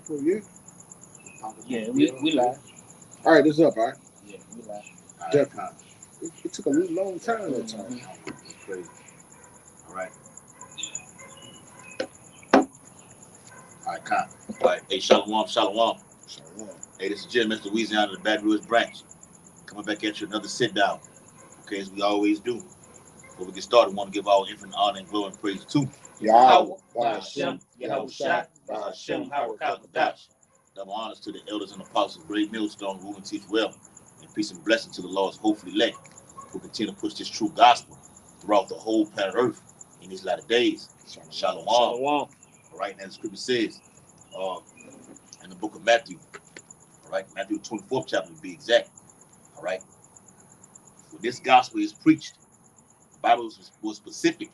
Well, yeah. Yeah, we live. All right, this is up, all right? Yeah, we live. Definitely. It took a long time that time. It's crazy. All right. All right, Con. All right. Hey, Shalom, Shalom. Shalom. Hey, this is Jim, Mr. Louisiana, the Baton Rouge branch. Coming back at you another sit down. Okay, as we always do. Before we get started, we want to give all infinite honor and glory and praise to Yahweh, Hashem, Yahweh Shai, Hashem, Harakakadash. Double honors to the elders and apostles, great millstone, rule and teach well. And peace and blessing to the Lord's hopefully elect, who continue to push this true gospel throughout the whole planet Earth in these latter days. Shalom. Shalom. All right, and the scripture says in the book of Matthew, all right, Matthew 24th chapter to be exact. All right. When this gospel is preached, the Bible was specific.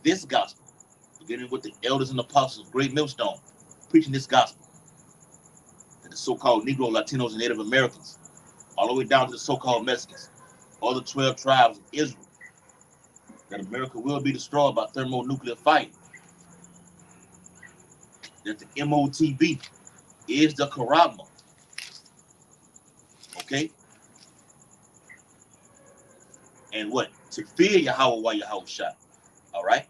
This gospel, beginning with the elders and apostles of Great Millstone, preaching this gospel. And the so-called Negro, Latinos, and Native Americans, all the way down to the so-called Mexicans, all the 12 tribes of Israel, that America will be destroyed by thermonuclear fire. That the MOTB is the Karama. Okay? And what? To fear Yahweh while Yahweh shot. All right?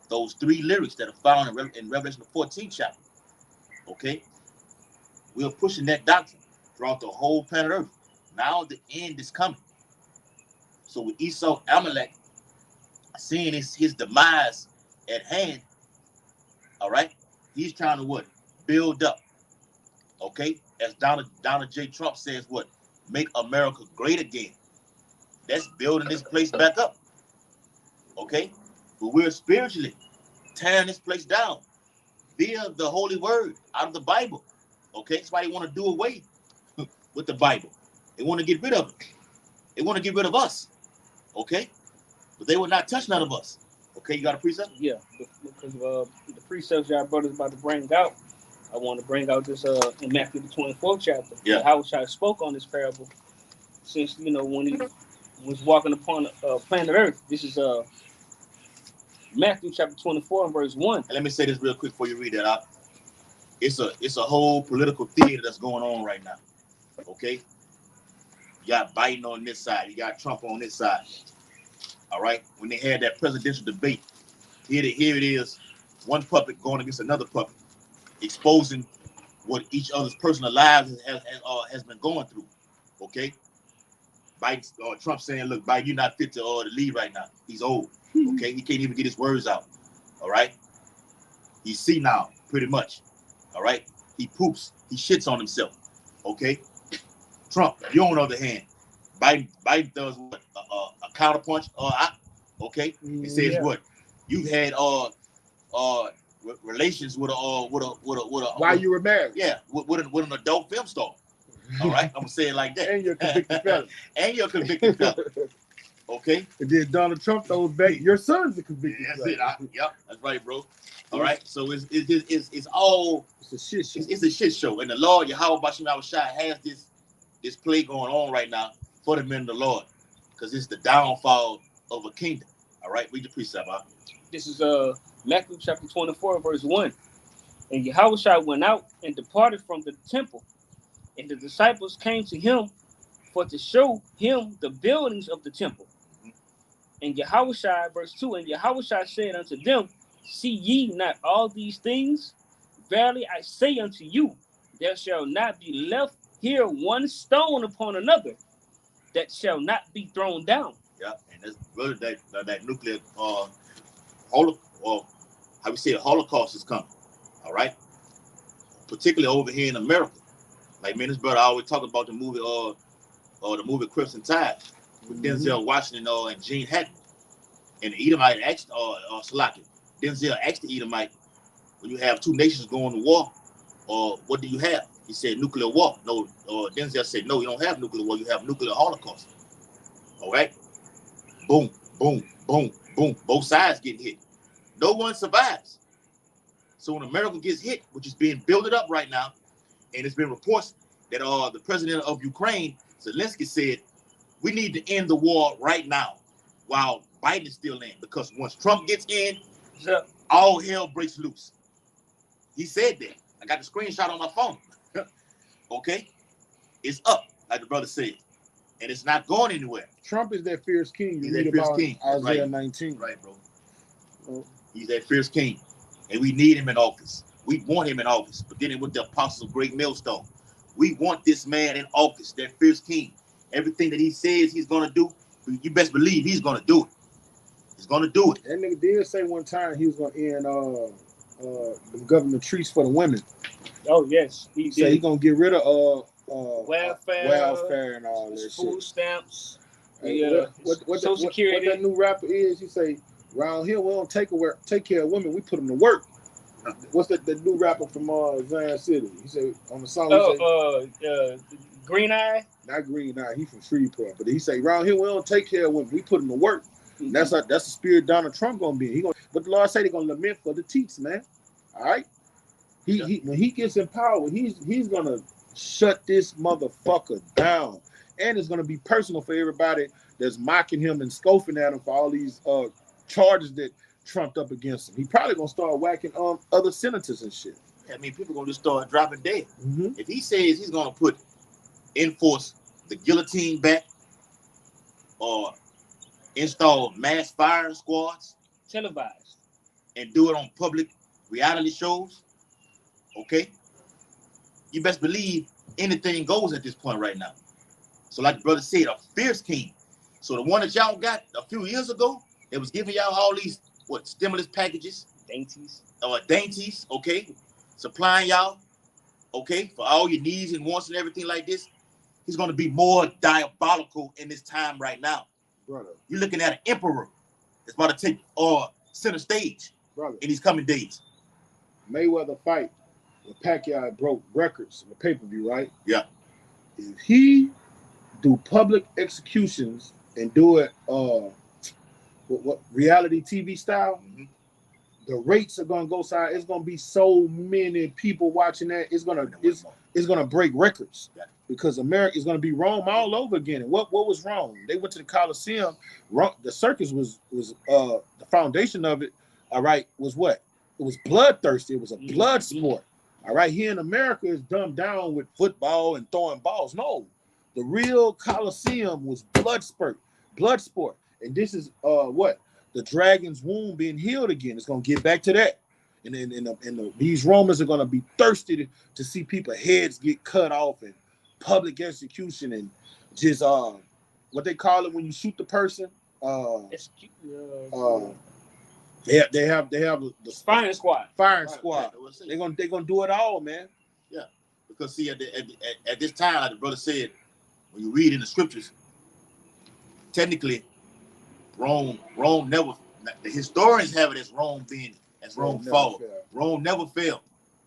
Those three lyrics that are found in Revelation the 14th chapter. Okay? We are pushing that doctrine throughout the whole planet Earth. Now the end is coming. So with Esau Amalek seeing his demise at hand, all right, he's trying to what? Build up. Okay? As Donald J. Trump says, what? Make America great again. That's building this place back up. Okay? But we're spiritually tearing this place down via the holy word out of the Bible. Okay? That's why they want to do away with the Bible. They want to get rid of it. They want to get rid of us. Okay? But they will not touch none of us. Okay, you got a precept? Yeah, because the precepts y'all brothers about to bring out, I want to bring out this in Matthew the 24th chapter. Yeah. How I spoke on this parable since, when he was walking upon planet Earth. This is Matthew chapter 24 and verse 1. And let me say this real quick before you read that out. It's a whole political theater that's going on right now. Okay? You got Biden on this side. You got Trump on this side. All right? When they had that presidential debate, here it is, one puppet going against another puppet, exposing what each other's personal lives has been going through. Okay? Biden, Trump saying, look, Biden, you're not fit to lead right now. He's old. Okay? He can't even get his words out. All right? He's senile, pretty much. All right? He poops. He shits on himself. Okay? Trump, you on the other hand, Biden does what? A counterpunch. Okay? He says what? You've had relations with a while you were married. Yeah, with an adult film star. All right? I'm gonna say it like that. And you're a convicted felon. And you're a convicted felon. Okay? And then Donald Trump throws back, your son's a convicted felon. That's it. Yep, that's right, bro. All right, so it's all a shit show. It's a shit show, and the Lord Yahweh Bashim Shai has this play going on right now for the men of the Lord, because it's the downfall of a kingdom. All right, read the precept out. This is Matthew chapter 24 verse 1. And Yahushua went out and departed from the temple, and the disciples came to him for to show him the buildings of the temple. And Yahushua, verse 2, and Yahushua said unto them, see ye not all these things? Verily I say unto you, there shall not be left here one stone upon another that shall not be thrown down. Yeah, and that's really that nuclear Holocaust is coming. All right, particularly over here in America. Like me and this brother always talk about the movie Crimson Tide with Denzel Washington and Gene Hackman. And the Edomite asked Salaki. Denzel asked the Edomite, when you have two nations going to war, what do you have? He said nuclear war. No, Denzel said, no, you don't have nuclear war, you have nuclear holocaust. All right? Boom, boom, boom, boom. Both sides getting hit. No one survives. So when America gets hit, which is being built up right now, and it's been reports that the president of Ukraine, Zelensky, said, we need to end the war right now while Biden is still in. Because once Trump gets in, all hell breaks loose. He said that. I got the screenshot on my phone. Okay, it's up, like the brother said, and it's not going anywhere. Trump is that fierce king. He's that fierce king. Isaiah right. 19. Right, bro. He's that fierce king, and we need him in office. We want him in office, beginning with the apostles of Great Millstone. We want this man in office, that fierce king. Everything that he says he's going to do, you best believe he's going to do it. He's going to do it. That nigga did say one time he was going to end the government treats for the women. Oh, yes. He said he's going to get rid of welfare and all that food shit. stamps, what Social Security. What that new rapper is, he say, around here we don't take care of women, we put them to work. What's the new rapper from Zion City? He said on the song. Green Eye. Not Green Eye. He from Freeport, but he say around here we don't take care of women. We put them to work. Mm-hmm. That's the spirit Donald Trump gonna be. But the Lord say they're gonna lament for the teats, man. All right. He when he gets in power, he's gonna shut this motherfucker down, and it's gonna be personal for everybody that's mocking him and scoffing at him for all these charges that trumped up against him. He probably gonna start whacking other senators and shit. I mean, people gonna just start dropping dead. Mm-hmm. If he says he's gonna enforce the guillotine back, or install mass firing squads, televised, and do it on public reality shows, okay, you best believe anything goes at this point right now. So, like the brother said, a fierce king. So the one that y'all got a few years ago, that was giving y'all all these stimulus packages, dainties, okay, supplying y'all, okay, for all your needs and wants and everything like this. He's going to be more diabolical in this time right now. Brother, you're looking at an emperor that's about to take center stage, brother, in these coming days. Mayweather fight with Pacquiao broke records in the pay-per-view, right? Yeah. If he do public executions and do it what reality TV style, mm-hmm. the rates are gonna go side. It's gonna be so many people watching that. It's gonna break records. Yeah. Because America is gonna be Rome all over again. And what was Rome? They went to the Colosseum. The circus was the foundation of it. All right, was what? It was bloodthirsty. It was a blood sport. All right, here in America is dumbed down with football and throwing balls. No, the real Colosseum was blood sport. And this is what? The dragon's wound being healed again. It's gonna get back to that. And these Romans are gonna be thirsty to see people's heads get cut off and public execution and just what they call it when you shoot the person. They have the firing squad. Firing squad. They're gonna do it all, man. Yeah, because see, at this time, like the brother said, when you read in the scriptures, technically, Rome never. The historians have it as Rome fall. Rome never fell.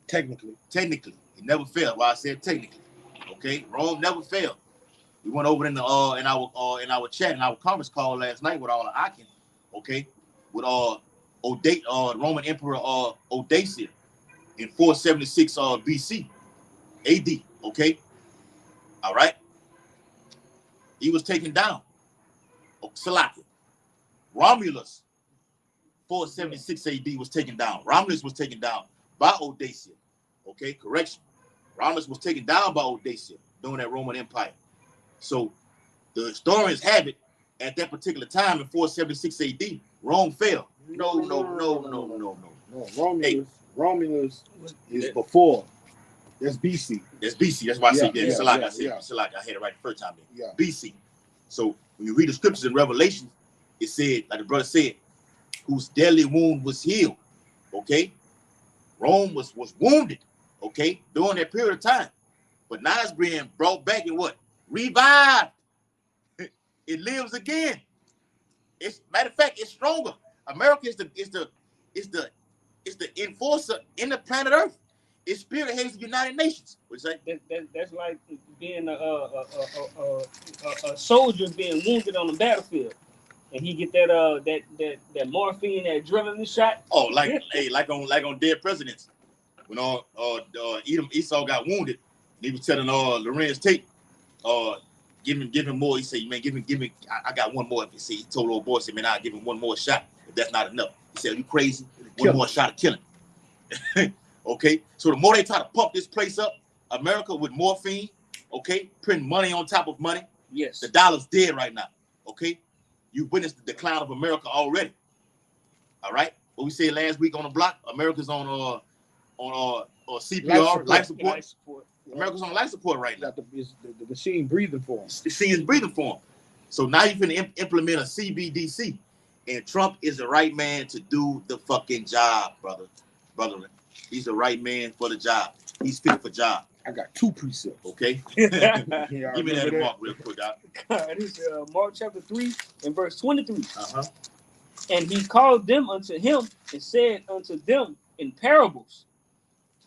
Technically, it never fell. Why I said technically. Okay, Rome never failed. We went over in our chat in our conference call last night with all the Akin, okay, with Roman Emperor Odysseus in 476 BC, AD. Okay, all right. He was taken down. Salakia. Romulus, 476 AD was taken down. Romulus was taken down by Odysseus. Okay, correction. Romulus was taken down by Odysseus during that Roman Empire. So the historians have it at that particular time in 476 AD, Rome fell. No. Romulus is before. That's BC. That's BC. That's why I said that. I had it right the first time. Yeah. BC. So when you read the scriptures in Revelation, it said, like the brother said, whose deadly wound was healed. Okay? Rome was wounded. Okay, during that period of time, but now it's being brought back and what? Revived. It lives again. It's matter of fact, it's stronger. America is the enforcer in the planet Earth. Its spirit heads the United Nations. What's that? That's like being a soldier being wounded on the battlefield, and he get that morphine, that adrenaline shot. Oh, like on Dead Presidents. When Esau got wounded, he was telling Lorenz Tate, give him more. He said, man, give me. I got one more. He told old boy, said, man, I'll give him one more shot. If that's not enough, he said, are you crazy? One more shot to kill him. Okay, so the more they try to pump this place up, America with morphine, okay, print money on top of money. Yes. The dollar's dead right now. Okay, you witnessed the decline of America already. All right, what we said last week on the block, America's on CPR, life support. Yeah. America's on life support right now. The machine breathing for them. The machine is breathing for them. So now you're going to implement a CBDC, and Trump is the right man to do the fucking job, brother. He's the right man for the job. He's fit for job. I got 2 precepts. Okay. Give me that Mark real quick, Doc. This is Mark chapter 3 and verse 23. Uh-huh. And he called them unto him and said unto them in parables,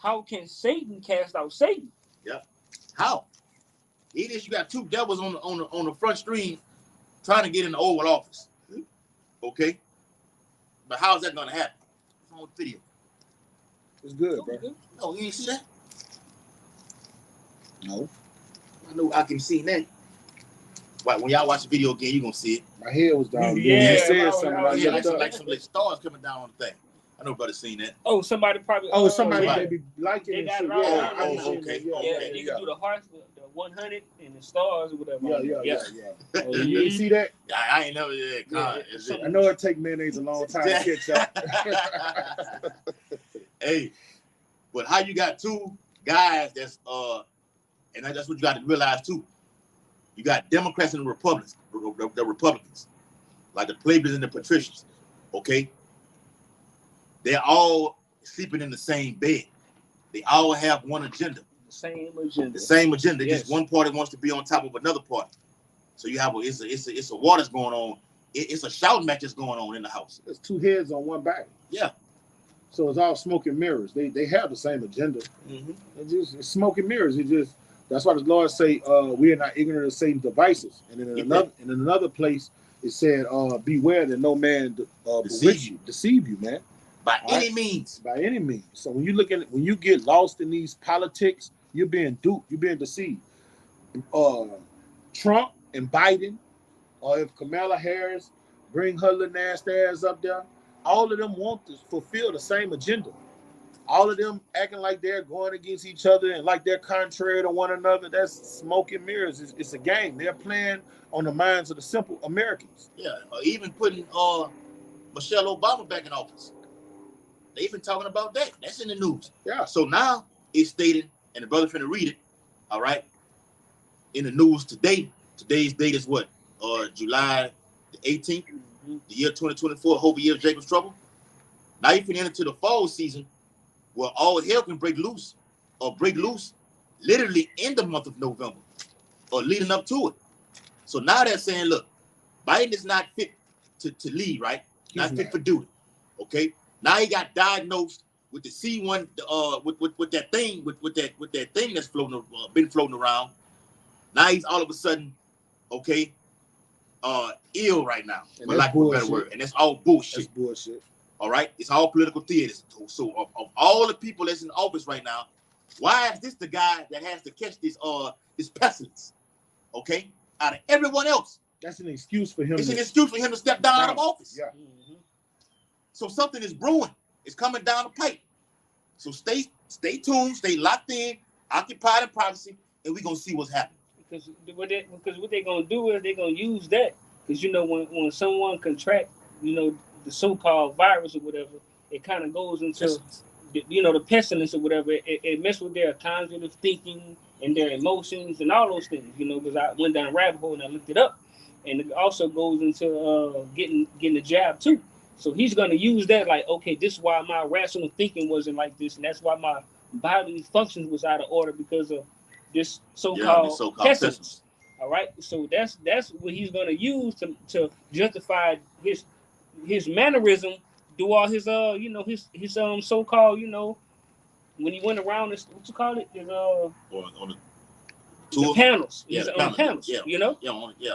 how can Satan cast out Satan? Yeah. How? It is you got 2 devils on the front screen trying to get in the Oval Office. Okay. But how is that gonna happen? It's on video. It's good, bro. No, you ain't see that? No. I know I can see that. Right, when y'all watch the video again, you're gonna see it. My head was down. Yeah, you said something about like some little stars coming down on the thing. I know brother seen that. Oh, somebody probably. Oh, somebody they be liking they it. got it Yeah, all. Okay. Yeah, you can do the hearts, the 100 and the stars or whatever. Yeah. Oh, you see that? I ain't never I know it take mayonnaise a long time to catch up. Hey, but how you got 2 guys that's and that's what you got to realize too. You got Democrats and the Republicans, like the plebeians and the patricians. Okay, they're all sleeping in the same bed. They all have one agenda. The same agenda. Yes. Just one party wants to be on top of another party. So you have it's a war that's going on. It's a shouting match that's going on in the house. There's 2 heads on one back. Yeah. So it's all smoke and mirrors. They have the same agenda. Mm-hmm. It's smoke and mirrors. That's why the Lord say we are not ignorant of Satan's devices. And then in another place it said, beware that no man deceive you, man. By any means. By any means. So when you get lost in these politics, you're being duped, you're being deceived. Trump and Biden, or if Kamala Harris bring her little nasty ass up there, all of them want to fulfill the same agenda. All of them acting like they're going against each other and like they're contrary to one another. That's smoke and mirrors. It's a game. They're playing on the minds of the simple Americans. Yeah, even putting Michelle Obama back in office. They've been talking about that. That's in the news. Yeah. So now it's stated, and the brother finna read it, all right, in the news today. Today's date is what? July the 18th, the year 2024, hope year of Jacob's trouble. Now you finna enter the fall season where all hell can break loose literally in the month of November or leading up to it. So now they're saying, look, Biden is not fit to lead, right? Not fit for duty. Okay. Now he got diagnosed with the C1, with that thing, with that thing that's been floating around. Now he's all of a sudden, okay, ill right now, for lack of a better word, and that's all bullshit. That's bullshit. All right, it's all political theater. So of all the people that's in office right now, why is this the guy that has to catch this pestilence? Okay, out of everyone else, that's an excuse for him. It's an excuse for him to step down out of office. Yeah. Mm-hmm. So something is brewing. It's coming down the pipe. So stay tuned, stay locked in, occupied in privacy, and we're gonna see what's happening. Because what they're gonna do is they're gonna use that. Because when someone contract, the so-called virus or whatever, it kind of goes into the pestilence or whatever. It messes with their cognitive thinking and their emotions and all those things. Because I went down a rabbit hole and I looked it up, and it also goes into getting a jab too. So he's going to use that like, okay, this is why my rational thinking wasn't like this, and that's why my bodily functions was out of order because of this so-called pestilence. All right, so that's what he's going to use to justify his mannerism, do all his his so-called when he went around this, what you call it, on the panels, panels,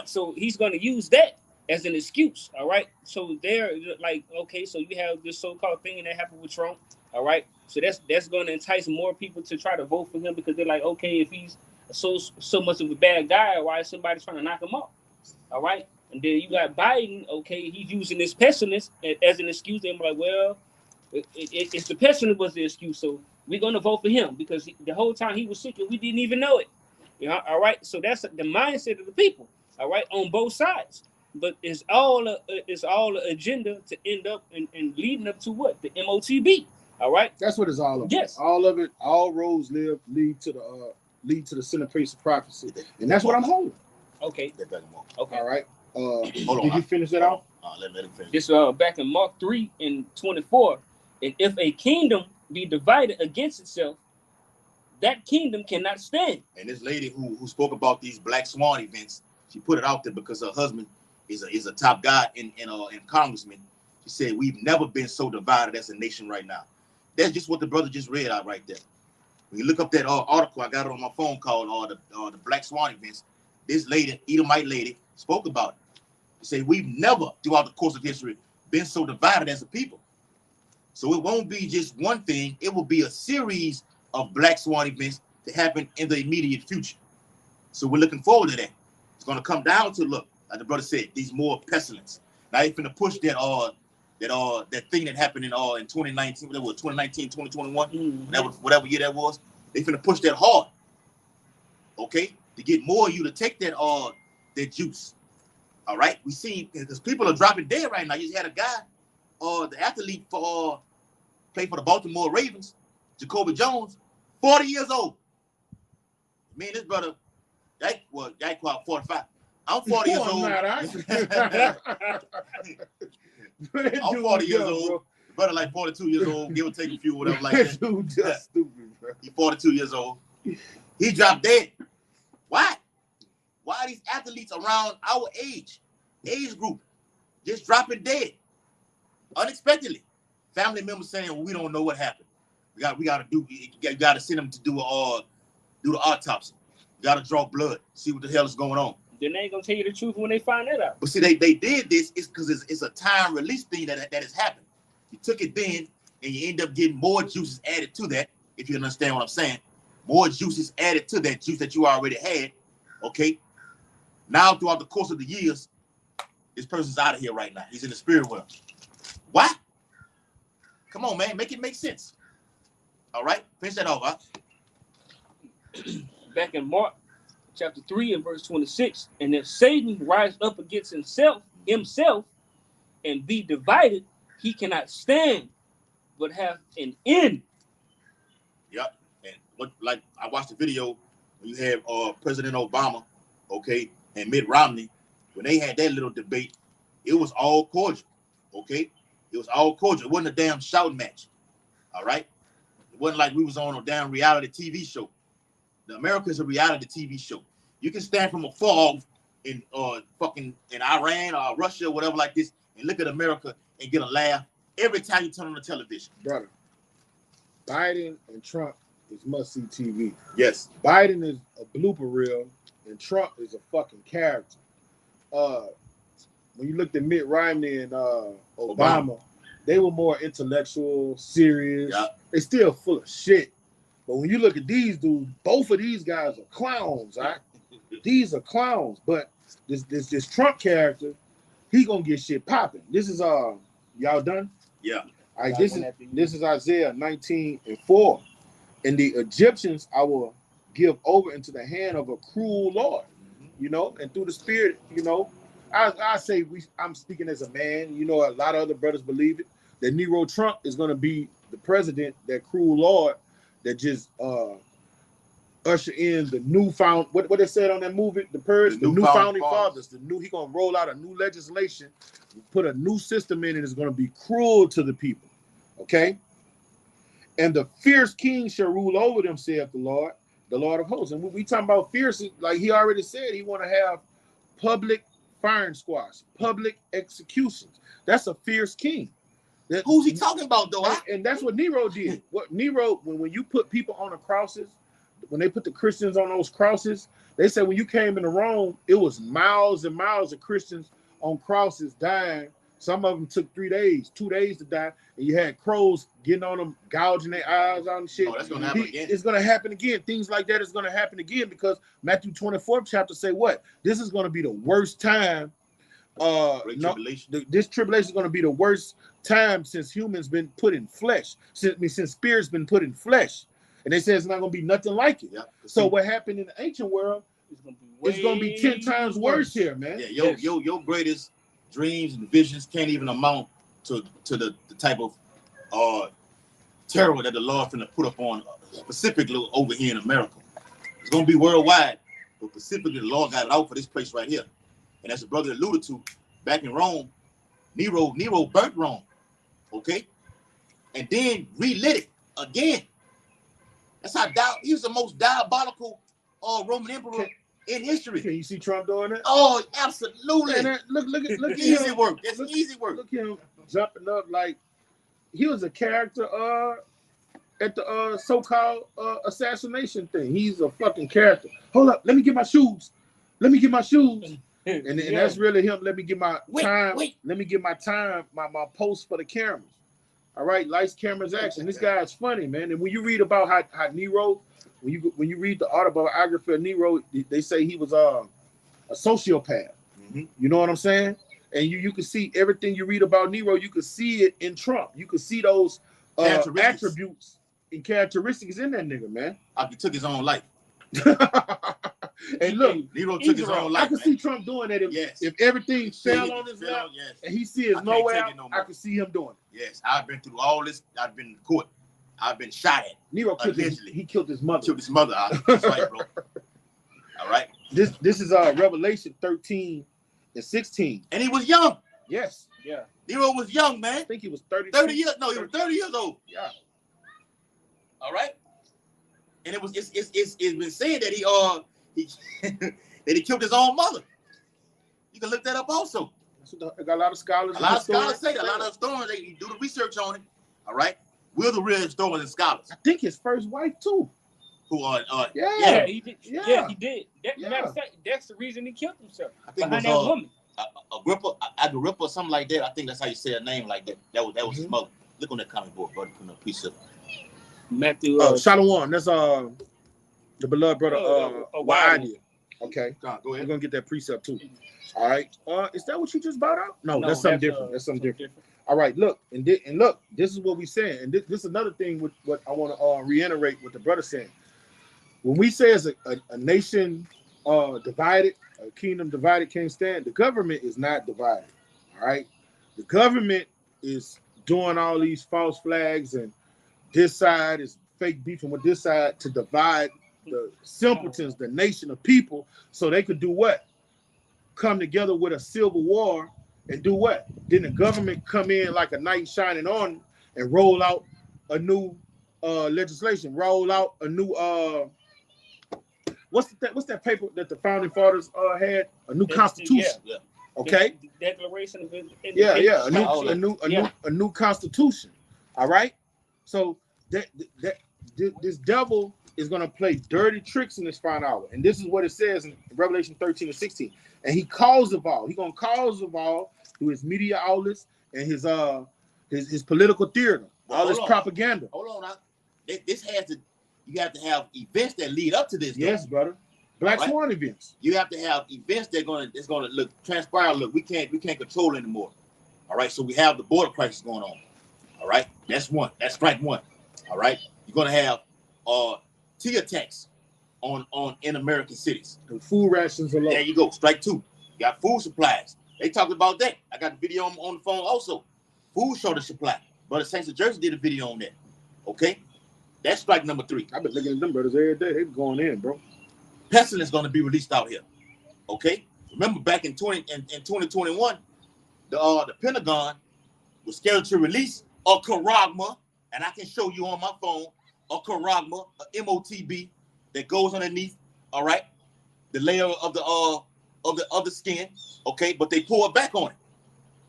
So he's going to use that as an excuse, all right? So they're like, okay, so you have this so-called thing that happened with Trump, all right? So that's going to entice more people to try to vote for him because they're like, okay, if he's so much of a bad guy, why is somebody trying to knock him off, all right? And then you got Biden, okay, he's using this pestilence as an excuse. They're like, well, it's the pestilence was the excuse, so we're gonna vote for him because the whole time he was sick and we didn't even know it. You know, all right. So that's the mindset of the people. All right, on both sides. But it's all an agenda to end up and leading up to what? The MOTB. All right. That's what it's all about. Yes. All of it, all roads lead to the centerpiece of prophecy. And that's what I'm holding. Okay. Okay. All right. Hold on. Did you finish that off? Let him finish. This back in Mark 3:24. And if a kingdom be divided against itself, that kingdom cannot stand. And this lady who spoke about these Black Swan events, she put it out there because her husband is a top guy in congressman. She said we've never been so divided as a nation right now. That's just what the brother just read out right there. When you look up that article, I got it on my phone called the Black Swan events. This lady, Edomite lady, spoke about it. She said we've never, throughout the course of history, been so divided as a people. So it won't be just one thing. It will be a series of Black Swan events to happen in the immediate future. So we're looking forward to that. It's going to come down to, look, like the brother said, these more pestilence. Now they're finna push that thing that happened in 2019, whatever, 2019, 2021, whatever year that was. They finna push that hard, okay, to get more of you to take that juice. All right, we see because people are dropping dead right now. You just had a guy, the athlete for played for the Baltimore Ravens, Jacoby Jones, 40 years old. Me and this brother, Yike 45. I'm 40 years old. I'm 40 years old. Bro. The brother like 42 years old, give or take a few, whatever like that. Dude, just stupid, bro. He's 42 years old. He dropped dead. Why? Why are these athletes around our age group, just dropping dead unexpectedly? Family members saying, well, we don't know what happened. We got to send them to do the autopsy. We got to draw blood, see what the hell is going on. Then they ain't gonna tell you the truth when they find that out. But see, they did this is because it's a time release thing that has happened. You took it then, and you end up getting more juices added to that. If you understand what I'm saying, more juices added to that juice that you already had. Okay. Now, throughout the course of the years, this person's out of here right now. He's in the spirit world. What? Come on, man, make it make sense. All right, finish that off, huh? Back in Mark chapter 3 and verse 26, and if Satan rise up against himself and be divided, he cannot stand but have an end. Yep. And like I watched the video when you have President Obama, okay, and Mitt Romney, when they had that little debate, it was all cordial. Okay? It was all cordial. It wasn't a damn shouting match. All right? It wasn't like we was on a damn reality TV show. The America is a reality TV show. You can stand from afar off in Iran or Russia or whatever like this and look at America and get a laugh every time you turn on the television. Brother, Biden and Trump is must-see TV. Yes. Biden is a blooper reel and Trump is a fucking character. When you looked at Mitt Romney and Obama, they were more intellectual, serious. Yeah. They still full of shit. But when you look at these dudes, both of these guys are clowns, right? These are clowns. But this Trump character, he gonna get shit popping. This is y'all done? Yeah. All right, this is Isaiah 19:4. And the Egyptians I will give over into the hand of a cruel Lord, you know, and through the spirit, you know, I say I'm speaking as a man, you know, a lot of other brothers believe it, that Nero Trump is gonna be the president, that cruel Lord that just usher in the newfound what they said on that movie, The Purge, the new founding fathers. He gonna roll out a new legislation, put a new system in, and it's gonna be cruel to the people. Okay. And the fierce king shall rule over them, saith the Lord of hosts. And we talking about fierce, like he already said, he want to have public firing squads, public executions. That's a fierce king. Who's he talking about, though? And that's what Nero did. What Nero, when you put people on the crosses, when they put the Christians on those crosses, they said when you came into Rome, it was miles and miles of Christians on crosses dying. Some of them took 3 days, 2 days to die, and you had crows getting on them, gouging their eyes out and shit. Oh, that's gonna happen again. It's gonna happen again. Things like that is gonna happen again because Matthew 24th chapter say what? This is gonna be the worst time Great no, tribulation. this tribulation is going to be the worst time since humans been put in flesh. Since spirits been put in flesh, and they say it's not going to be nothing like it. Yeah. So what happened in the ancient world? It's going to be 10 times worse here, man. Yeah, your greatest dreams and visions can't even amount to the type of terror that the Lord finna put up on specifically over here in America. It's gonna be worldwide, but specifically the Lord got it out for this place right here. And as the brother alluded to, back in Rome, Nero burnt Rome, okay, and then relit it again. That's how he was the most diabolical Roman emperor in history. Can you see Trump doing it? Oh, absolutely. Man, look at easy him. work. That's easy work. Look at him jumping up like he was a character at the so-called assassination thing. He's a fucking character. Hold up, let me get my shoes. Let me get my shoes. And that's really him. Let me get my time. Let me get my time, my post for the cameras. All right, lights, cameras, action. This guy is funny, man. And when you read about how Nero, when you read the autobiography of Nero, they say he was a sociopath. Mm-hmm. You know what I'm saying? And you can see everything you read about Nero, you can see it in Trump. You can see those attributes and characteristics in that nigga, man. He took his own life. And look, Nero took his own life. I can see Trump doing that if everything fell on his lap and he sees nowhere, I can see him doing it. Yes, I've been through all this. I've been in court. I've been shot at. Nero killed his mother. Killed his mother. That's right, bro. All right. This is Revelation 13 and 16. And he was young. Yes. Yeah. Nero was young, man. I think he was 30 years. No, he was 30 years old. Yeah. All right. And it's been said that he that he killed his own mother. You can look that up also. I got a lot of scholars. A lot of scholars say that. A lot of historians, they do the research on it. All right. We're the real historians and scholars. I think his first wife too. Who yeah, he did. Yeah. Yeah, he did. Matter of fact, that's the reason he killed himself. I think behind it was, that woman. Agrippa or something like that. I think that's how you say a name like that. That was his mother. Look on that comic book, brother. Putting a piece of Matthew. Shalom. That's the beloved brother Wadi. Okay. Go ahead. We're gonna get that precept too. All right. Is that what you just brought out? No, that's something different. That's something different. All right. Look, look. This is what we saying, and this is another thing with what I want to reiterate what the brother saying. When we say as a nation divided, a kingdom divided can't stand, the government is not divided. All right. The government is doing all these false flags, and this side is fake beefing with this side to divide the simpletons, the nation of people, so they could do what? Come together with a civil war and do what? Then the government come in like a knight shining on and roll out a new legislation, roll out a new what's that paper that the founding fathers had? A new constitution. Yeah. Okay. The Declaration of Independence. Yeah. A new constitution. All right. So this devil is going to play dirty tricks in this final hour. And this is what it says in Revelation 13 and 16. And he calls the ball. He's going to cause the ball through his media outlets and his political theater, all this propaganda. Hold on. This has to, you have to have events that lead up to this. Yes, brother. Black Swan events. You have to have events that's gonna transpire. Look, we can't control anymore. All right. So we have the border crisis going on. All right. That's one. That's strike one. All right. You're gonna have tea attacks in American cities. And food rations alone. There you go. Strike two. You got food supplies. They talked about that. I got the video on the phone also. Food shortage supply. Brother Saints of Jersey did a video on that. Okay. That's strike number 3. I've been looking at them brothers every day. They be going in, bro. Pestilence is going to be released out here. Okay. Remember back in 2021, the Pentagon was scheduled to release a charagma, and I can show you on my phone a charagma, a MOTB that goes underneath. All right, the layer of the skin. Okay, but they pull it back on it.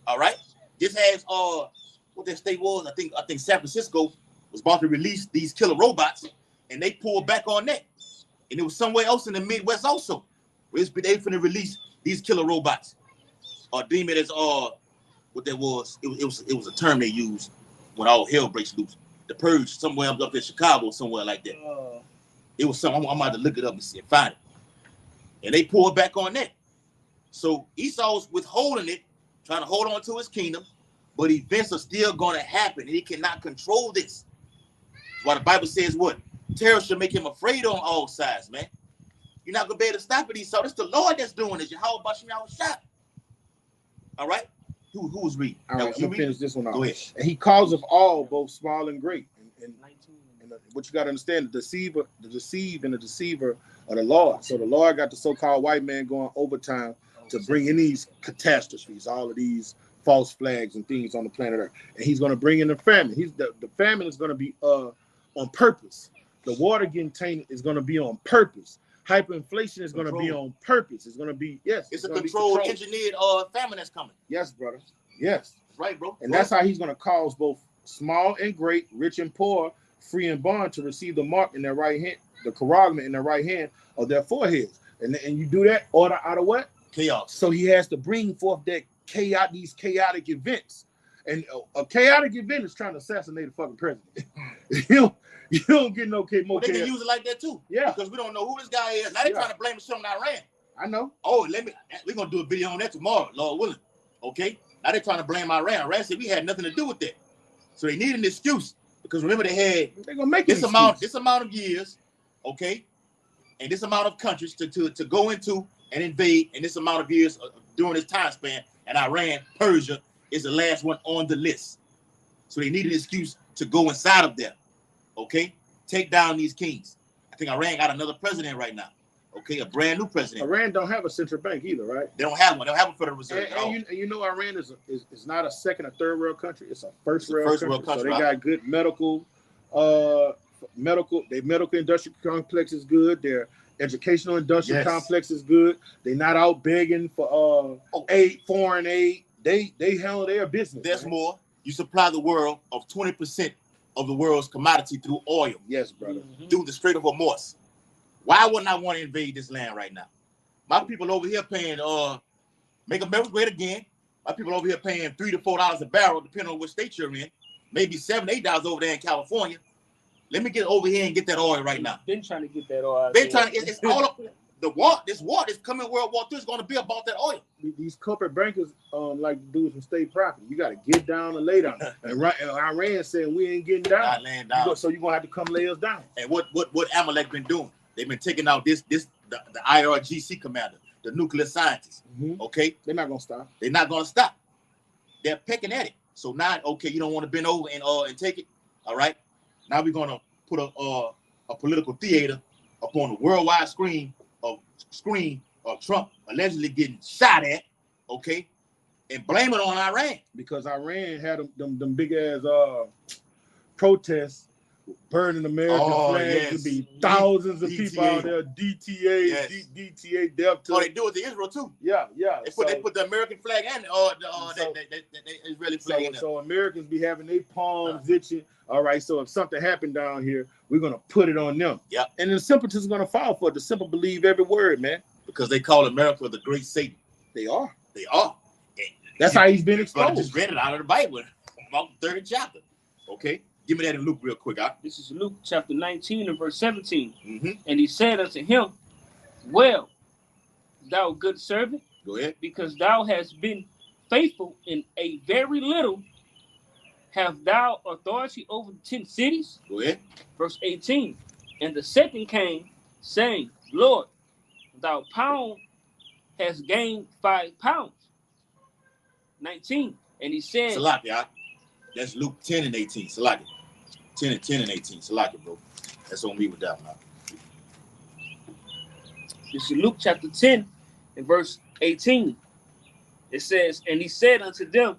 All right. This has what that state was. I think San Francisco was about to release these killer robots, and they pulled back on that. And it was somewhere else in the Midwest also. Where they finna release these killer robots. Or deem it as what that was. It was a term they used when all hell breaks loose. The purge somewhere up in Chicago, somewhere like that. It was something. I'm about to look it up and find it. And they pulled back on that. So Esau's withholding it, trying to hold on to his kingdom, but events are still going to happen, and he cannot control this. That's why the Bible says what? Terror should make him afraid on all sides, man. You're not going to be able to stop it, Esau. It's the Lord that's doing it. Yahweh Bashim Yahushua. All right? Who was reading? All right, I'm going to finish this one off. Go ahead. And he calls of all, both small and great. And what you got to understand, the deceiver of the Lord. So the Lord got the so-called white man going overtime to bring in these catastrophes, all of these false flags and things on the planet Earth. And he's going to bring in the famine. The famine is going to be on purpose. The water getting tainted is going to be on purpose. Hyperinflation is going to be on purpose. It's going to be, yes. It's a controlled, engineered famine that's coming. Yes, brother. Yes. That's right, bro. And that's how he's going to cause both small and great, rich and poor, free and bond to receive the mark in their right hand, the charagma in their right hand of their foreheads. And you do that order out of what? Chaos. So he has to bring forth these chaotic events. And a chaotic event is trying to assassinate a fucking president. You don't get no more. They can use it like that too. Yeah. Because we don't know who this guy is. Now they're trying to blame shit on Iran. I know. Oh, we're gonna do a video on that tomorrow, Lord willing. Okay. Now they're trying to blame Iran. Iran said we had nothing to do with that. So they need an excuse. Because remember they're gonna make this amount of years, okay, and this amount of countries to go into and invade, and this amount of years during this time span, and Iran, Persia is the last one on the list. So they need an excuse to go inside of there. Okay, take down these kings. I think Iran got another president right now. Okay, a brand new president. Iran don't have a central bank either, right? They don't have one. They don't have a Federal Reserve. And you know, Iran is not a second or third world country. It's a first world country. So they got good medical industrial complex is good. Their educational industrial complex is good. They're not out begging for foreign aid. They handle their business. There's more. You supply the world of 20% of the world's commodity through oil. Yes, brother. Through the Strait of Hormuz. Why wouldn't I want to invade this land right now? My people over here paying make America great again. My people over here paying $3 to $4 a barrel, depending on which state you're in. Maybe $7, $8 over there in California. Let me get over here and get that oil right now. Been trying to get that oil. Been trying to. It's all up. This war that's coming World War III is going to be about that oil. These corporate bankers like to do some state property. You got to get down and lay down. and Iran saying we ain't getting down. Not laying down. So you're going to have to come lay us down. And what Amalek been doing? They've been taking out the IRGC commander, the nuclear scientists. Okay? They're not going to stop. They're not going to stop. They're pecking at it. So now, okay, you don't want to bend over and take it. All right? Now we're going to put a political theater up on the worldwide screen of Trump allegedly getting shot at, okay, and blame it on Iran. Because Iran had them big ass protests burning American flags. To be thousands of people out there. DTA, death to. Oh, they do it to Israel too. Yeah. They put the American flag and the Israeli flag in there. So Americans be having their palms itching. All right, so if something happened down here, we're gonna put it on them. Yeah. And the simpletons are gonna fall for it. The simple believe every word, man. Because they call America the great Satan. They are. That's how he's been exposed. I just read it out of the Bible, about the 3rd chapter. Okay. Give me that in Luke real quick. This is Luke chapter 19 and verse 17. And he said unto him, well, thou good servant, go ahead, because thou hast been faithful in a very little, have thou authority over 10 cities? Go ahead. Verse 18. And the second came, saying, Lord, thou pound hast gained 5 pounds. 19. And he said, Salaki, that's Luke 10 and 18. Salaki. 10 and 18. Salaki, bro. That's on me with that, man. This is Luke chapter 10 and verse 18. It says, and he said unto them,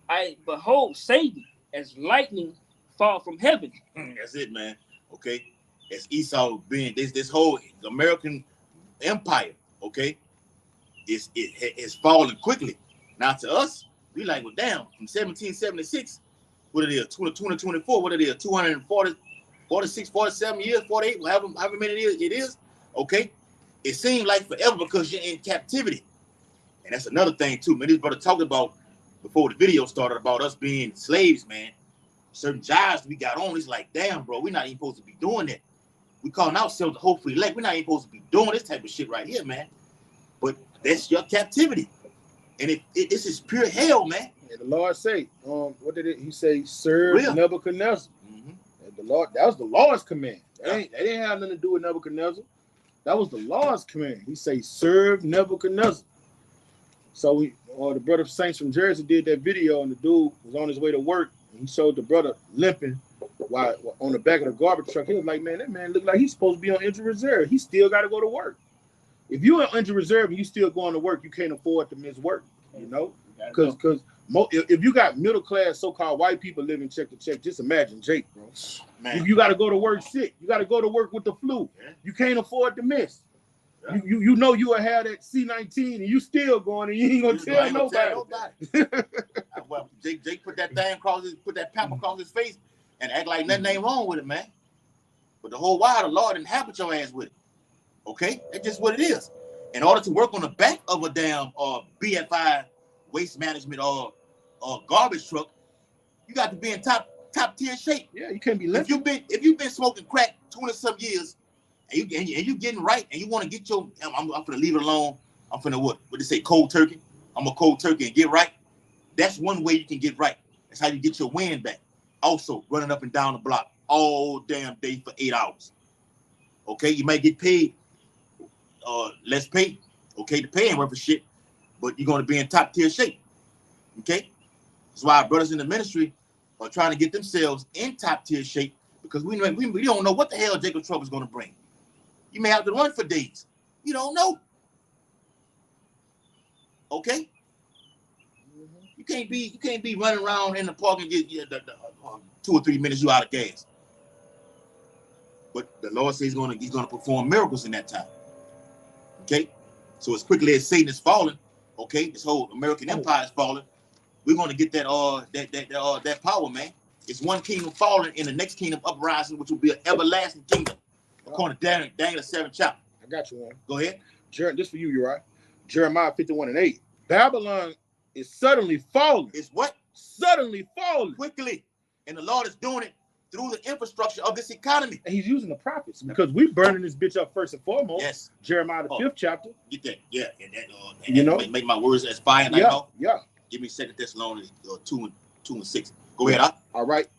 I behold Satan as lightning fall from heaven. That's it, man. Okay. As Esau being this whole American empire, okay, it's falling quickly. Now to us, we like, well, damn, from 1776, what it is, 2024, what it is, 240, 46, 47 years, 48, however many it is, okay? It seems like forever because you're in captivity. And that's another thing too, man. This brother talked about before the video started about us being slaves, man. Certain jobs we got on, it's like, damn, bro, we're not even supposed to be doing that. We calling ourselves the hopefully elect. We're not even supposed to be doing this type of shit right here, man. But that's your captivity. And this is pure hell, man. And the Lord say, what did he say? Serve Nebuchadnezzar. And the Lord, that was the Lord's command. That didn't have nothing to do with Nebuchadnezzar. That was the Lord's command. He say, serve Nebuchadnezzar. So the brother Saints from Jersey did that video, and the dude was on his way to work, and he showed the brother limping while on the back of the garbage truck. He was like, man, that man looked like he's supposed to be on injured reserve. He still got to go to work. If you're on injured reserve and you still going to work, you can't afford to miss work, you know? Because if you got middle-class so-called white people living check to check, just imagine Jake, bro. Man. You got to go to work sick. You got to go to work with the flu. Yeah. You can't afford to miss. Yeah. You know you will have that C-19 and you still going and you ain't going to tell nobody. Well, Jake put that thing put that pamper across his face and act like nothing ain't wrong with it, man. But the whole while, the Lord inhabit your ass with it. Okay? That's just what it is. In order to work on the back of a damn BFI waste management or garbage truck, you got to be in top tier shape. Yeah, you can't be left. If you've been smoking crack 20-some years and you getting right and you want to get your I'm gonna leave it alone. I'm finna what they say, cold turkey. I'm a cold turkey and get right. That's one way you can get right. That's how you get your wind back. Also, running up and down the block all damn day for 8 hours. Okay, you might get paid less pay. Okay, the pay ain't worth for shit, but you're gonna be in top tier shape. Okay, that's why our brothers in the ministry are trying to get themselves in top tier shape, because we don't know what the hell Jacob Trouble is gonna bring. You may have to run for days. You don't know. Okay, you can't be running around in the park and get 2 or 3 minutes you out of gas. But the Lord says he's gonna perform miracles in that time. Okay, so as quickly as Satan is falling, okay, this whole American empire is falling, we're gonna get that power, man. It's one kingdom falling and the next kingdom uprising, which will be an everlasting kingdom. According to Daniel 7th chapter. I got you one. Go ahead. This for you, Uriah. Jeremiah 51:8. Babylon is suddenly falling. It's what? Suddenly falling. Quickly. And the Lord is doing it through the infrastructure of this economy. And he's using the prophets, because we're burning this bitch up first and foremost. Yes. Jeremiah the 5th chapter. Get that. Yeah. And that make my words as fire. Yeah. Give me 2 Thessalonians 2 and 6. Go ahead. All right.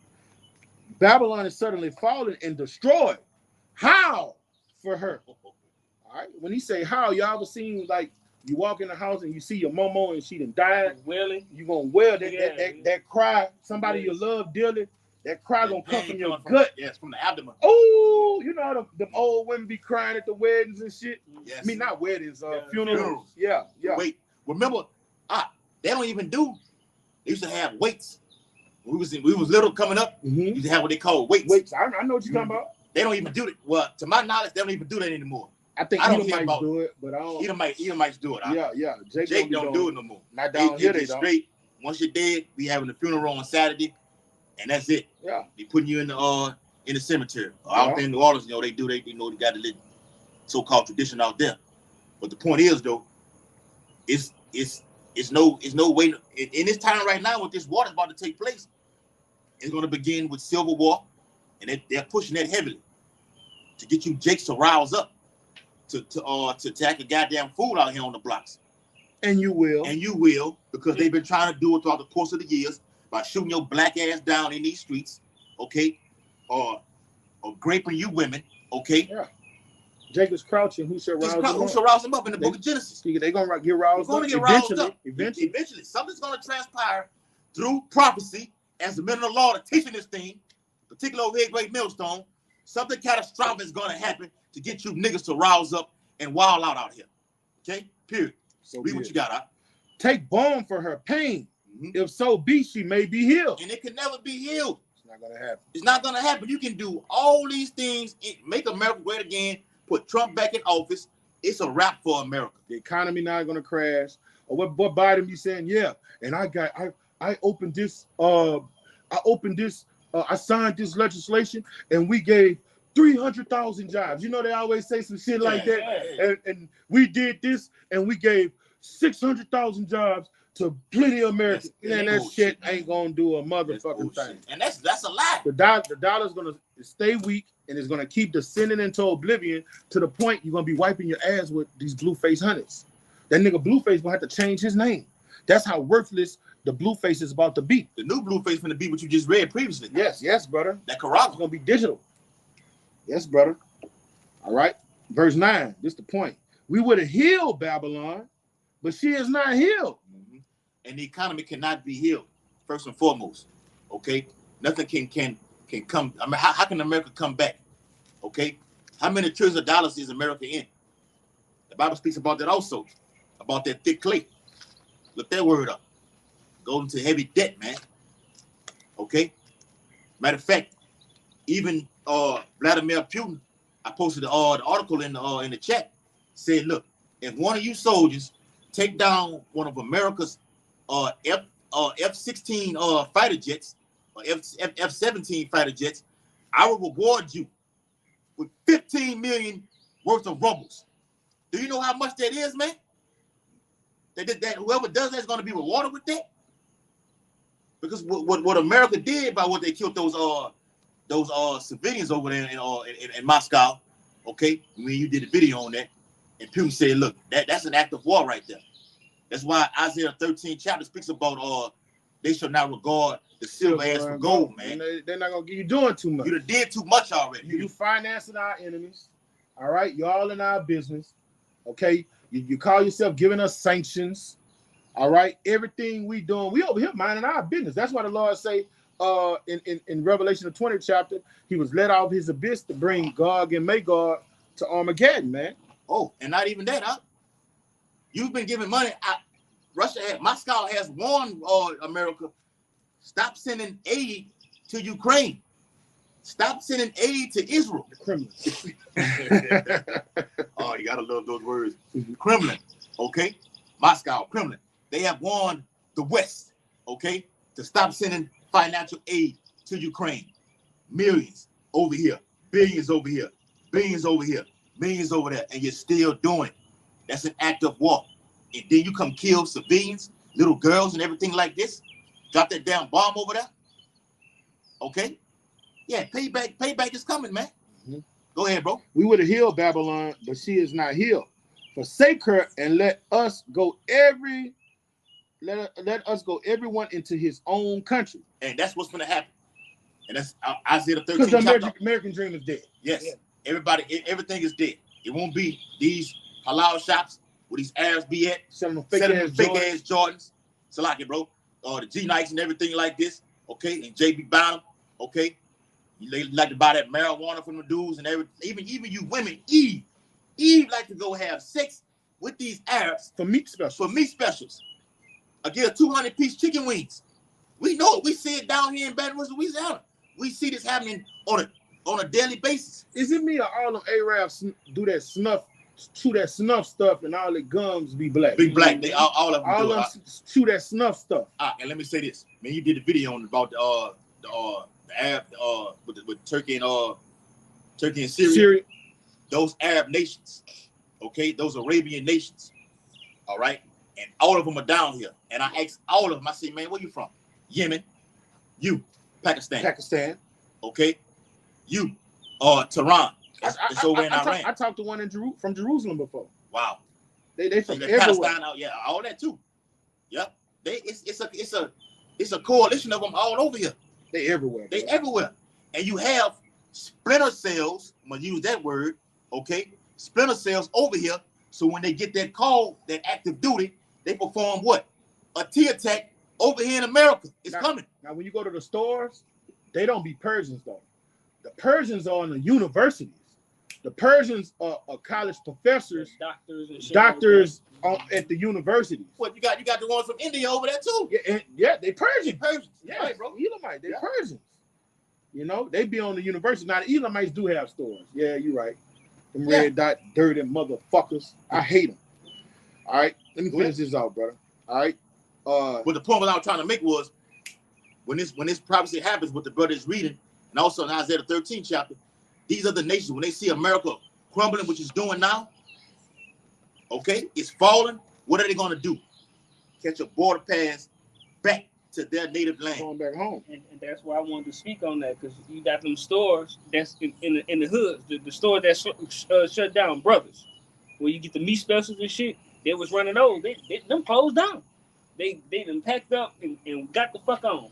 Babylon is suddenly falling and destroyed. How for her? All right. When he say how, y'all ever seen like you walk in the house and you see your momo and she done died? Wailing. You gonna wail that cry. Somebody you love dearly. That cry gonna come from your gut. Yes, from the abdomen. Oh, you know how the old women be crying at the weddings and shit. Yes. I mean, not weddings, funerals. Yeah. Wait, remember? They don't even do. They used to have weights. We was little coming up. Mm-hmm. Used to have what they call weights. Weights. I know what you're talking about. They don't even do it. Well, to my knowledge, they don't even do that anymore. I think Edomites might do it, but I don't. Edomites do it. Yeah. Jake don't do it no more. Not down here, they don't. Straight. Once you're dead, we having the funeral on Saturday, and that's it. Yeah. They putting you in the cemetery. Out there in New Orleans, they do. They know they got a little so-called tradition out there. But the point is, though, it's no way in this time right now with this war that's about to take place. It's going to begin with civil war, and they're pushing that heavily to get you jakes to rouse up to attack a goddamn fool out here on the blocks. And you will. Because they've been trying to do it throughout the course of the years by shooting your black ass down in these streets, okay, or raping you women, okay. Yeah. Jacob's crouching. Who shall rouse him up? Who shall rouse him up in the book of Genesis? They're gonna get roused up. Eventually, something's gonna transpire through prophecy. As the men of the Lord are teaching this thing, particularly over here at Great Millstone, something catastrophic is gonna happen to get you niggas to rouse up and wild out here. Okay? Period. So read what you got, huh? Take balm for her pain. Mm-hmm. If so be, she may be healed. And it can never be healed. It's not gonna happen. It's not gonna happen. You can do all these things, make America great again, put Trump back in office. It's a wrap for America. The economy not gonna crash. Or what Biden be saying? Yeah, and I opened this. I signed this legislation, and we gave 300,000 jobs. You know they always say some shit like that. Yeah. And we did this, and we gave 600,000 jobs to plenty of Americans. And that shit ain't gonna do a motherfucking thing. And that's a lie. The dollar's gonna stay weak, and it's gonna keep descending into oblivion to the point you're gonna be wiping your ass with these blue face hunters. that nigga Blueface gonna have to change his name. That's how worthless the Blueface is about to be. The new Blueface finna be what you just read previously. Yes, brother. That Quran is gonna be digital. Yes, brother. All right. Verse 9. This is the point. We would have healed Babylon, but she is not healed. Mm-hmm. And the economy cannot be healed, first and foremost. Okay? Nothing can come. I mean, how can America come back? Okay? How many trillions of dollars is America in? The Bible speaks about that also, about that thick clay. Look that word up. Go into heavy debt, man. Okay? Matter of fact, even Vladimir Putin, I posted the article in the chat, said, look, if one of you soldiers take down one of America's F-16 fighter jets or F-17 fighter jets, I will reward you with 15 million worth of rumbles. Do you know how much that is, man? That whoever does that is going to be rewarded with that. Because what America did by what they killed those civilians over there in Moscow, okay? When you did a video on that, and Putin said, look, that's an act of war right there. That's why Isaiah 13 chapter speaks about they shall not regard the silver as for gold, man. They're not gonna get you doing too much. You done did too much already. You financing our enemies. All right, y'all in our business. Okay, you call yourself giving us sanctions. All right, everything we doing, we over here minding our business. That's why the Lord say in Revelation the 20th chapter, he was let out of his abyss to bring Gog and Magog to Armageddon, man. Oh, and not even that, huh? You've been giving money. Moscow has warned America, stop sending aid to Ukraine. Stop sending aid to Israel. The criminals. Oh, you gotta love those words. Kremlin, okay? Moscow, Kremlin. They have warned the West, okay, to stop sending financial aid to Ukraine. Millions over here, billions over here, billions over here, millions over there, and you're still doing it. That's an act of war. And then you come kill civilians, little girls and everything like this. Drop that damn bomb over there. Okay? Yeah, payback is coming, man. Mm-hmm. Go ahead, bro. We would have healed Babylon, but she is not healed. Forsake her and let us go everyone into his own country. And that's what's going to happen. And that's Isaiah 13. Because the American dream is dead. Yes. Yeah. Everything is dead. It won't be these halal shops where these Arabs be at. Selling fake ass Jordans. So like it, bro. The G-Nikes and everything like this. Okay. And JB Bynum. Okay. You like to buy that marijuana from the dudes and everything. Even you women, Eve like to go have sex with these Arabs for meat specials. I get a 200-piece chicken wings. We know it. We see it down here in Baton Rouge, Louisiana. We see this happening on a daily basis. Is it me or all them Arabs do that snuff, chew that snuff stuff, and all their gums be black? Be black. They all of them. All of them chew that snuff stuff. And let me say this, man. You did a video on about the Arab with Turkey and Syria. Those Arab nations, okay, those Arabian nations, all right, and all of them are down here. And I asked all of them, I said, man, where you from? Yemen. You, Pakistan. Okay. You, Tehran. It's over in Iran. I talked to one from Jerusalem before. Wow. They from everywhere. Palestine out, yeah, all that too. Yep. It's a coalition of them all over here. They everywhere. They everywhere. And you have splinter cells, I'm gonna use that word, okay? Splinter cells over here. So when they get that call, that active duty, they perform what? A T attack over here in America. It's coming. Now, when you go to the stores, they don't be Persians though. The Persians are in the universities. The Persians are college professors, doctors at the universities. What you got the ones from India over there too. Yeah, they Persians. Yeah, right, bro. Elamite, they Persians. You know, they be on the university. Now the Elamites do have stores. Yeah, you're right. Them red dot dirty motherfuckers. I hate them. All right, let me finish this out, brother. All right. But the point I was trying to make was when this prophecy happens, what the brother is reading, and also in Isaiah 13 chapter, these are the nations when they see America crumbling, which it's doing now. Okay, it's falling. What are they going to do? Catch a border pass back to their native land. Going back home. And that's why I wanted to speak on that, because you got them stores that's in the hoods, the store that's shut down, brothers, where you get the meat specials and shit. They was running those. Them closed down. They done packed up and got the fuck on.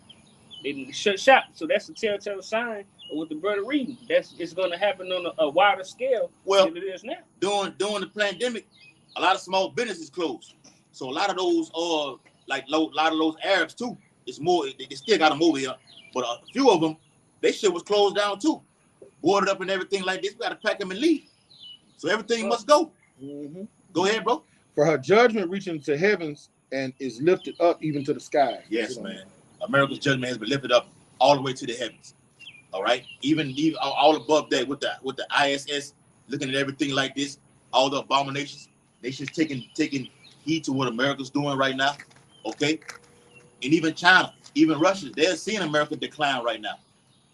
They didn't shut shop. So that's a telltale sign of what the brother reading. It's going to happen on a wider scale than it is now. During the pandemic, a lot of small businesses closed. So a lot of those a lot of those Arabs too. It's more. They still got them over here, but a few of them, they shit was closed down too, boarded up and everything like this. We got to pack them and leave. So everything must go. Mm-hmm. Go ahead, bro. For her judgment reaching to heavens and is lifted up even to the sky. Yes, man. America's judgment has been lifted up all the way to the heavens. All right, even all above that with the ISS looking at everything like this, all the abominations, nations taking heed to what America's doing right now. Okay, and even China, even Russia, they're seeing America decline right now.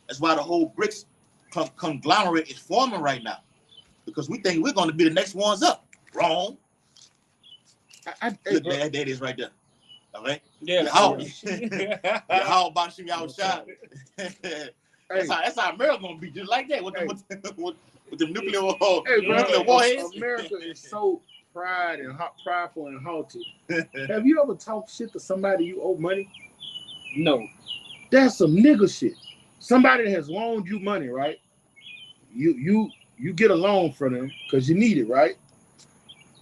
That's why the whole BRICS conglomerate is forming right now, because we think we're going to be the next ones up. Wrong. Look, that is right there. Okay. Yeah. How about you outside? That's how America gonna be, just like that with the nuclear war. Hey, bro, warheads. America is so prideful and haughty. Have you ever talked shit to somebody you owe money? No. That's some nigga shit. Somebody that has loaned you money, right? You get a loan from them because you need it, right?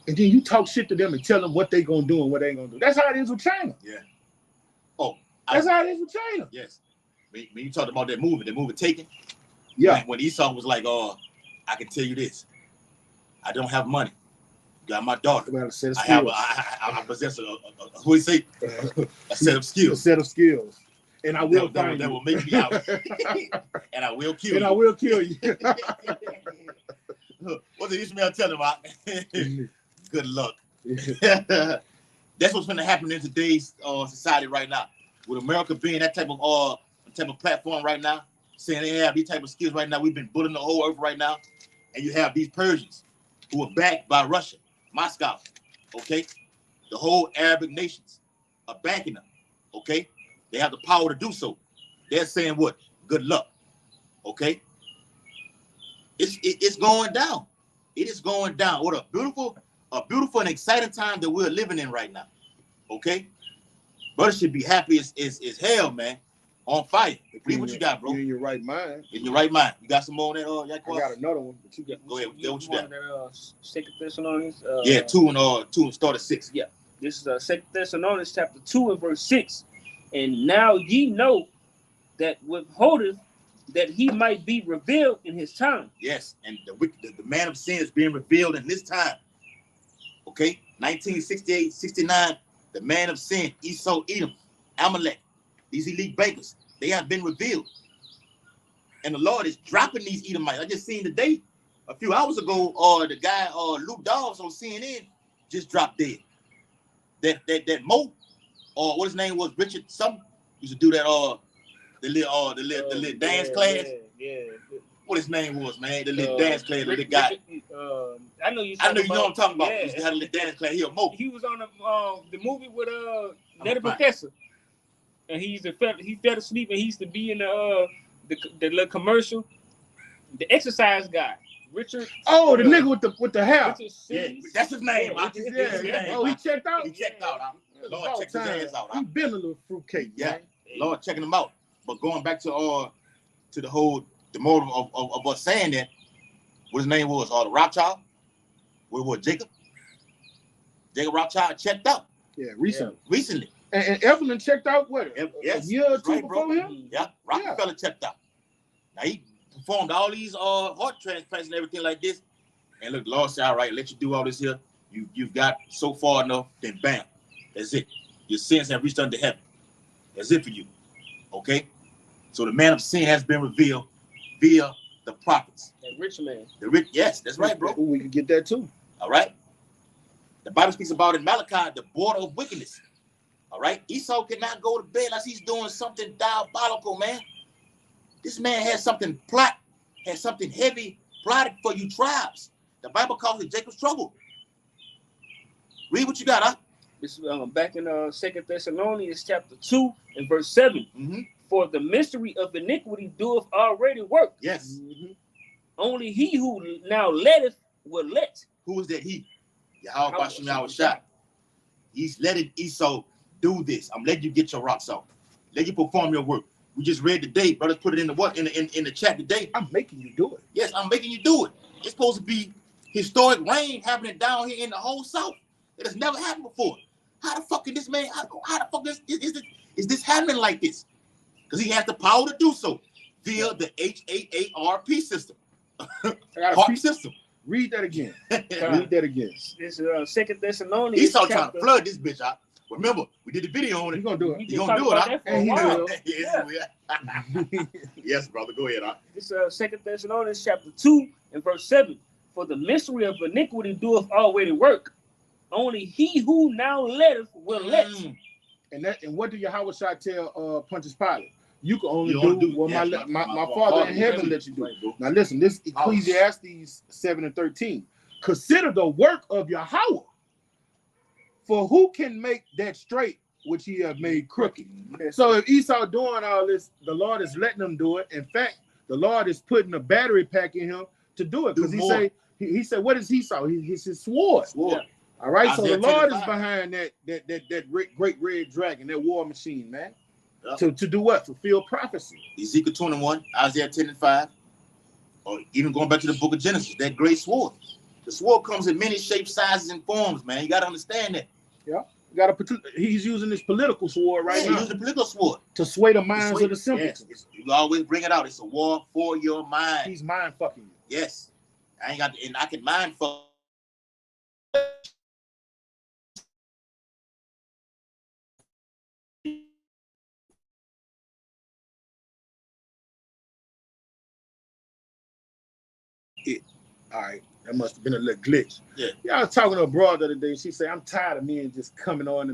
And then you talk shit to them and tell them what they gonna do and what they ain't gonna do. That's how it is with China. Yeah. That's how it is with China. Yes. When you talked about the movie Taken. Yeah. When Esau was like, I can tell you this. I don't have money. Got my daughter. I possess what do you say? A set of skills. A set of skills. And I will that will make me out. And I will kill you. And I will kill you. What's the Ishmael telling him? Good luck. That's what's going to happen in today's society right now. With America being that type of platform right now, saying they have these type of skills right now, we've been bullying the whole earth right now, and you have these Persians who are backed by Russia, Moscow, okay? The whole Arabic nations are backing them, okay? They have the power to do so. They're saying what? Good luck, okay? It's going down. It is going down. What a beautiful and exciting time that we're living in right now, okay? Brother should be happy as hell, man. On fire. Read what you got, bro. You're in your right mind. In your right mind. You got some more on that? I got another one, but you got. Go ahead. What you got? Second Thessalonians. 2 and start at 6. Yeah. This is Second Thessalonians chapter 2 and verse 6. And now ye know that withholdeth that he might be revealed in his time. Yes, and the man of sin is being revealed in this time. Okay, 1968, 69. The man of sin, Esau, Edom, Amalek, these elite bankers, they have been revealed. And the Lord is dropping these Edomites. I just seen today, a few hours ago, the guy Luke Dawes on CNN just dropped dead. That Mo, or what his name was, Richard something, used to do that the little dance class. Yeah. What his name was, man? The little dance class, the little guy. I know you know what I'm talking about. Yeah. He used to have a little dance class. He a Mo. He was on the movie with Netta Professor, and he fell asleep, and he used to be in the little commercial. The exercise guy, Richard. Oh, the nigga with the hair. Yeah, that's his name. Yeah. Oh, he checked out. He checked out. Lord checked his ass out. He been a little fruitcake. Yeah, man. Lord checking him out. But going back to the whole the motive of us saying that, what his name was, the Rothschild. What was Jacob Rothschild checked out. Yeah, recently. Recently. And Evelyn checked out what? Yes, a year or two before him? Yeah, Rockefeller checked out. Now he performed all these heart transplants and everything like this. And look, the Lord said, all right, let you do all this here. You've got so far enough, then bam. That's it. Your sins have reached unto heaven. That's it for you. Okay? So the man of sin has been revealed via the prophets. That rich man. Yes, that's right, bro. We can get that too. All right? The Bible speaks about in Malachi, the border of wickedness. All right? Esau cannot go to bed unless he's doing something diabolical, man. This man has something heavy plotted for you tribes. The Bible calls it Jacob's trouble. Read what you got, huh? This is back in 2 Thessalonians chapter 2 and verse 7. Mm-hmm. For the mystery of iniquity doeth already work. Yes. Mm-hmm. Only he who now letteth will let. Who is that he? Yahweh Bashim Yahweh Shah. He's letting Esau do this. I'm letting you get your rocks off. Let you perform your work. We just read today, brothers put it in the what in the chat today. I'm making you do it. Yes, I'm making you do it. It's supposed to be historic rain happening down here in the whole South. It has never happened before. How the fuck can this man? How the fuck is this happening like this? Because he has the power to do so via the HAARP system, HAARP system. Read that again. Read that again. This is 2 Thessalonians. Esau trying to flood this bitch out. Remember, we did the video on it. He's gonna do it. He's gonna do it. And he will. Yes, brother. Go ahead. This is 2 Thessalonians chapter 2 and verse 7. For the mystery of iniquity doeth already work. Only he who now letteth will let. And what do Yahweh Shah tell Pontius Pilate? You can only do what my Father in heaven lets you do. Now listen, this Ecclesiastes 7 and 13. Consider the work of Yahweh. For who can make that straight which he have made crooked? So if Esau doing all this, the Lord is letting him do it. In fact, the Lord is putting a battery pack in him to do it. Because he said, what is Esau? He's his sword. Yeah. All right, so the Lord is behind that great red dragon, that war machine, man. Yep. To do what? Fulfill prophecy. Ezekiel 21, Isaiah 10 and 5, or even going back to the book of Genesis, that great sword. The sword comes in many shapes, sizes, and forms, man. You got to understand that. Yeah. He's using this political sword right now. He's using the political sword. To sway the minds of the simpletons. Yes. You always bring it out. It's a war for your mind. He's mind fucking you. Yes. I can mind fuck. All right, that must have been a little glitch. Yeah. I was talking to a broad the other day. She said, I'm tired of men just coming to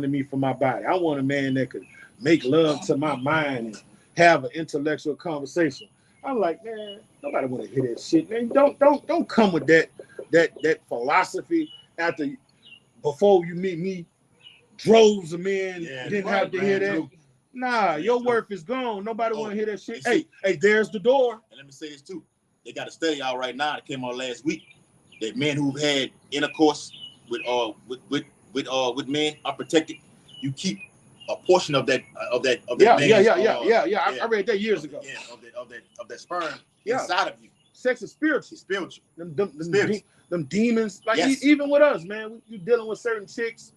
me for my body. I want a man that could make love to my mind and have an intellectual conversation. I'm like, man, nobody want to hear that shit, man. Don't come with that philosophy before you meet me. Droves of men didn't have to hear that. Nah, your worth is gone. Nobody want to hear that shit. Hey, there's the door. And let me say this too. They got a study out right now that came out last week that men who've had intercourse with men unprotected, you keep a portion of that I read that years ago. Yeah, of that sperm inside of you. Sex is spiritual. Spiritual. Them demons, like even with us, man, you dealing with certain chicks,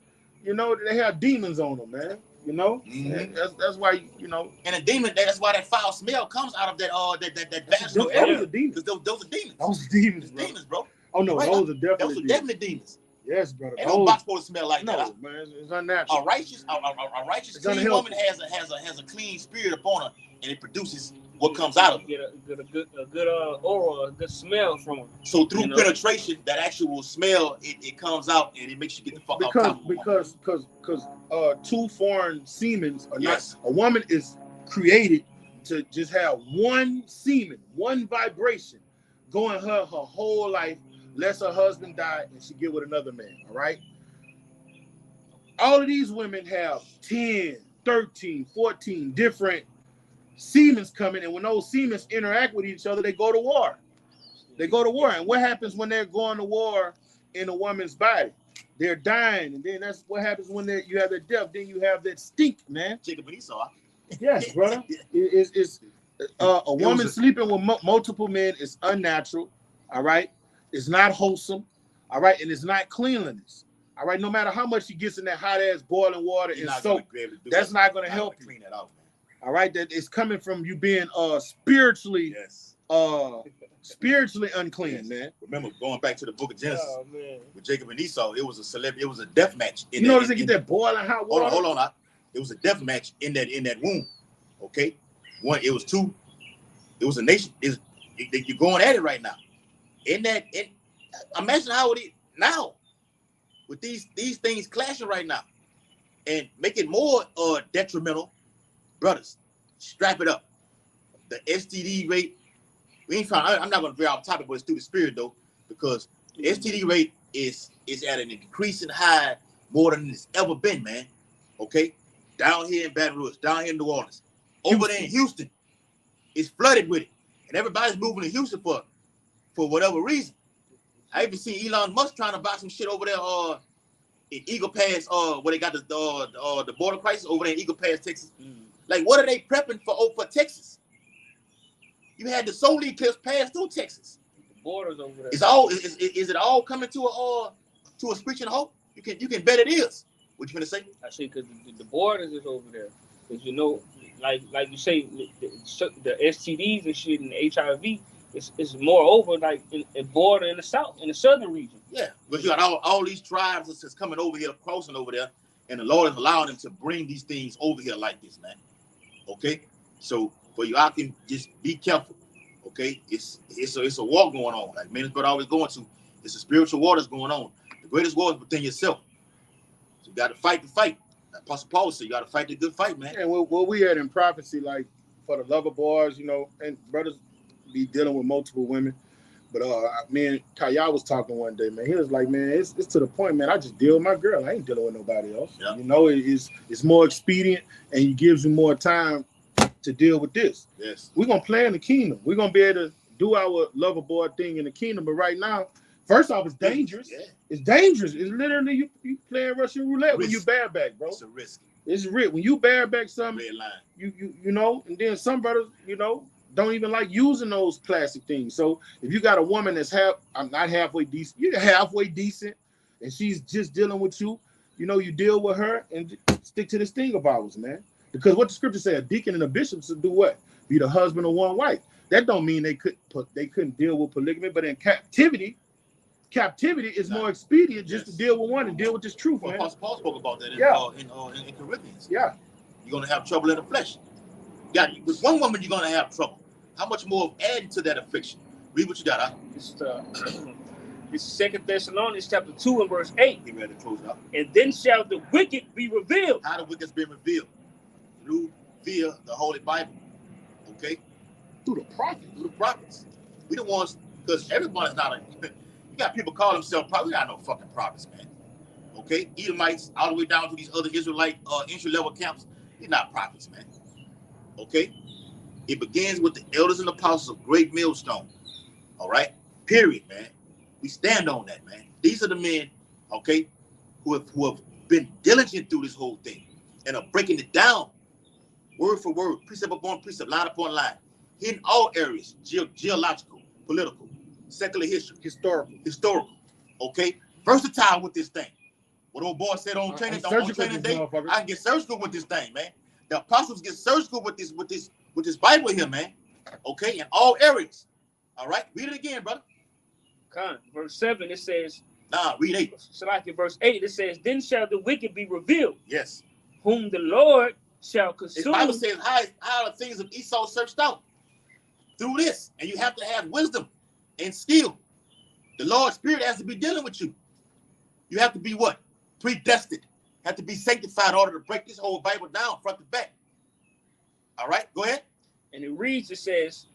they have demons on them, man. That's why and a demon. That's why that foul smell comes out of that vaginal area. Those are demons. Those are demons. Those are demons, bro. Demons, bro. Oh no, those are definitely demons. Yes, brother. Ain't no box supposed to smell like that. No, man, it's unnatural. A righteous clean woman has a clean spirit upon her, and it produces what comes out of it. Get a good aura, a good smell from her. So through penetration, that actual smell, it comes out and it makes you get the fuck out. Because two foreign semens are not. A woman is created to just have one semen, one vibration going her whole life, lest her husband die and she get with another man. All right. All of these women have 10, 13, 14 different semens coming, and when those semens interact with each other, they go to war. And what happens when they're going to war in a woman's body? They're dying, and then that's what happens when you have that death. Then you have that stink, man. Jacob and Esau. Yes, brother. It's a woman sleeping with multiple men is unnatural. All right, it's not wholesome. All right, and it's not cleanliness. All right, no matter how much she gets in that hot ass boiling water and soap, that's not going to help you. Clean that out, man. All right, that it's coming from you being spiritually unclean, man. Remember, going back to the book of Genesis with Jacob and Esau, it was a death match. They get that boiling hot water. Hold on. It was a death match in that womb. Okay, it was two. It was a nation. You're going at it right now. Imagine how it is now with these things clashing right now, and make it more detrimental. Brothers, strap it up. The STD rate, I'm not going to veer off topic, but it's through the spirit though, because the STD rate is at an increasing high more than it's ever been, man. Okay? Down here in Baton Rouge, down here in New Orleans, over there in Houston, it's flooded with it. And everybody's moving to Houston for whatever reason. I even seen Elon Musk trying to buy some shit over there in Eagle Pass, where they got the border crisis over there in Eagle Pass, Texas. Like, what are they prepping for Texas? You had the solar eclipse pass through Texas. The borders over there. Is it all coming to a screeching halt? You can bet it is. What you gonna say? I say because the borders is over there. Because you know, like you say, the STDs and shit and the HIV is more over like in border in the south, in the southern region. Yeah, but you got all these tribes that's coming over here, crossing over there, and the Lord is allowing them to bring these things over here like this, man. Okay, so for you out can just be careful. Okay, it's a war going on. Like Minister always going to. It's a spiritual war that's going on. The greatest war is within yourself. So you got to fight the fight. Apostle Paul said you got to fight the good fight, man. And what we had in prophecy, like for the lover boys, you know, and brothers be dealing with multiple women. But me and Kaya was talking one day, man. He was like, man, it's to the point, man. I just deal with my girl. I ain't dealing with nobody else. Yeah. You know, it's more expedient and it gives you more time to deal with this. Yes. We're gonna play in the kingdom. We're gonna be able to do our lover boy thing in the kingdom. But right now, first off, it's dangerous. Yeah. It's dangerous. It's literally you playing Russian roulette when you bareback, bro. It's a risk. It's risk. When you bareback something, red line. You know, and then some brothers, you know, don't even like using those plastic things. So if you got a woman that's not halfway decent, you're halfway decent, and she's just dealing with you, you know, you deal with her and stick to this thing of ours, man. Because what the scripture said, a deacon and a bishop should do what? Be the husband of one wife. That don't mean they couldn't deal with polygamy, but in captivity is more expedient just to deal with one and deal with this truth, man. Apostle Paul spoke about that in Corinthians. Yeah. You're going to have trouble in the flesh. With one woman, you're going to have trouble. How much more adding to that affliction? Read what you got, huh? It's 2 Thessalonians chapter 2 and verse 8. Get ready to close it out. And then shall the wicked be revealed. How the wicked's been revealed? Via the Holy Bible. Okay? Through the prophets. We the ones, because everybody's not you got people call themselves prophets. We got no fucking prophets, man. Okay? Edomites, all the way down to these other Israelite entry-level camps, they're not prophets, man. Okay? It begins with the elders and apostles of Great Millstone. All right? Period, man. We stand on that, man. These are the men, okay, who have been diligent through this whole thing and are breaking it down word for word, precept upon precept, line upon line, in all areas, geological, political, secular history, historical, okay? Versatile with this thing. What old boy said on training day, I can get surgical with this thing, man. The apostles get surgical with this Bible here, man. Okay, in all areas. All right, read it again, brother. Verse 7, it says. Read 8. So like in verse 8, it says, then shall the wicked be revealed. Yes. Whom the Lord shall consume. The Bible says, how are the things of Esau searched out? Through this. And you have to have wisdom and skill. The Lord's Spirit has to be dealing with you. You have to be what? Predestined. Have to be sanctified in order to break this whole Bible down front to back. All right, go ahead. And it reads, it says,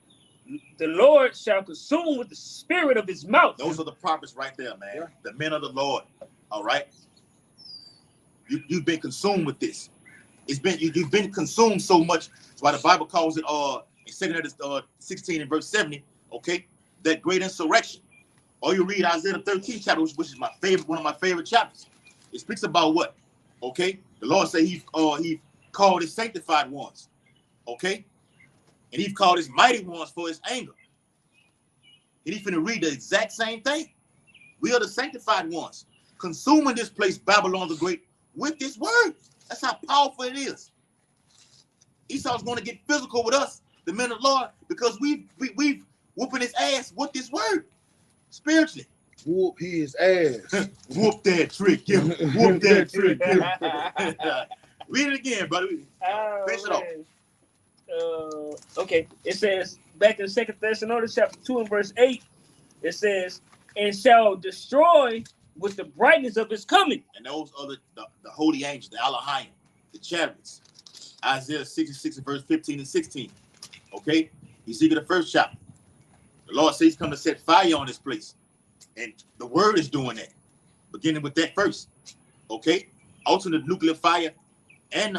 the Lord shall consume with the spirit of his mouth. Those are the prophets right there, man. Yeah. The men of the Lord. All right. You've been consumed with this. You've been consumed so much. That's why the Bible calls it in 2 16 and verse 70. Okay, that great insurrection. Or you read Isaiah 13 chapter, which is my favorite, one of my favorite chapters. It speaks about what? Okay, the Lord said he called his sanctified ones. Okay, and he called his mighty ones for his anger. And he's finna read the exact same thing. We are the sanctified ones, consuming this place, Babylon the Great, with this word. That's how powerful it is. Esau's going to get physical with us, the men of the Lord, because we've whooping his ass with this word, spiritually. Whoop his ass. Whoop that trick. Yeah. Whoop that trick. Yeah. Read it again, brother. Finish it off. Okay. It says, back in 2 Thessalonians chapter 2 and verse 8, it says, and shall destroy with the brightness of his coming. And those are the holy angels, the Elohim, the chariots. Isaiah 66 and verse 15 and 16. Okay? Ezekiel the first chapter. The Lord says he's come to set fire on this place. And the word is doing that. Beginning with that first. Okay? Alternate nuclear fire and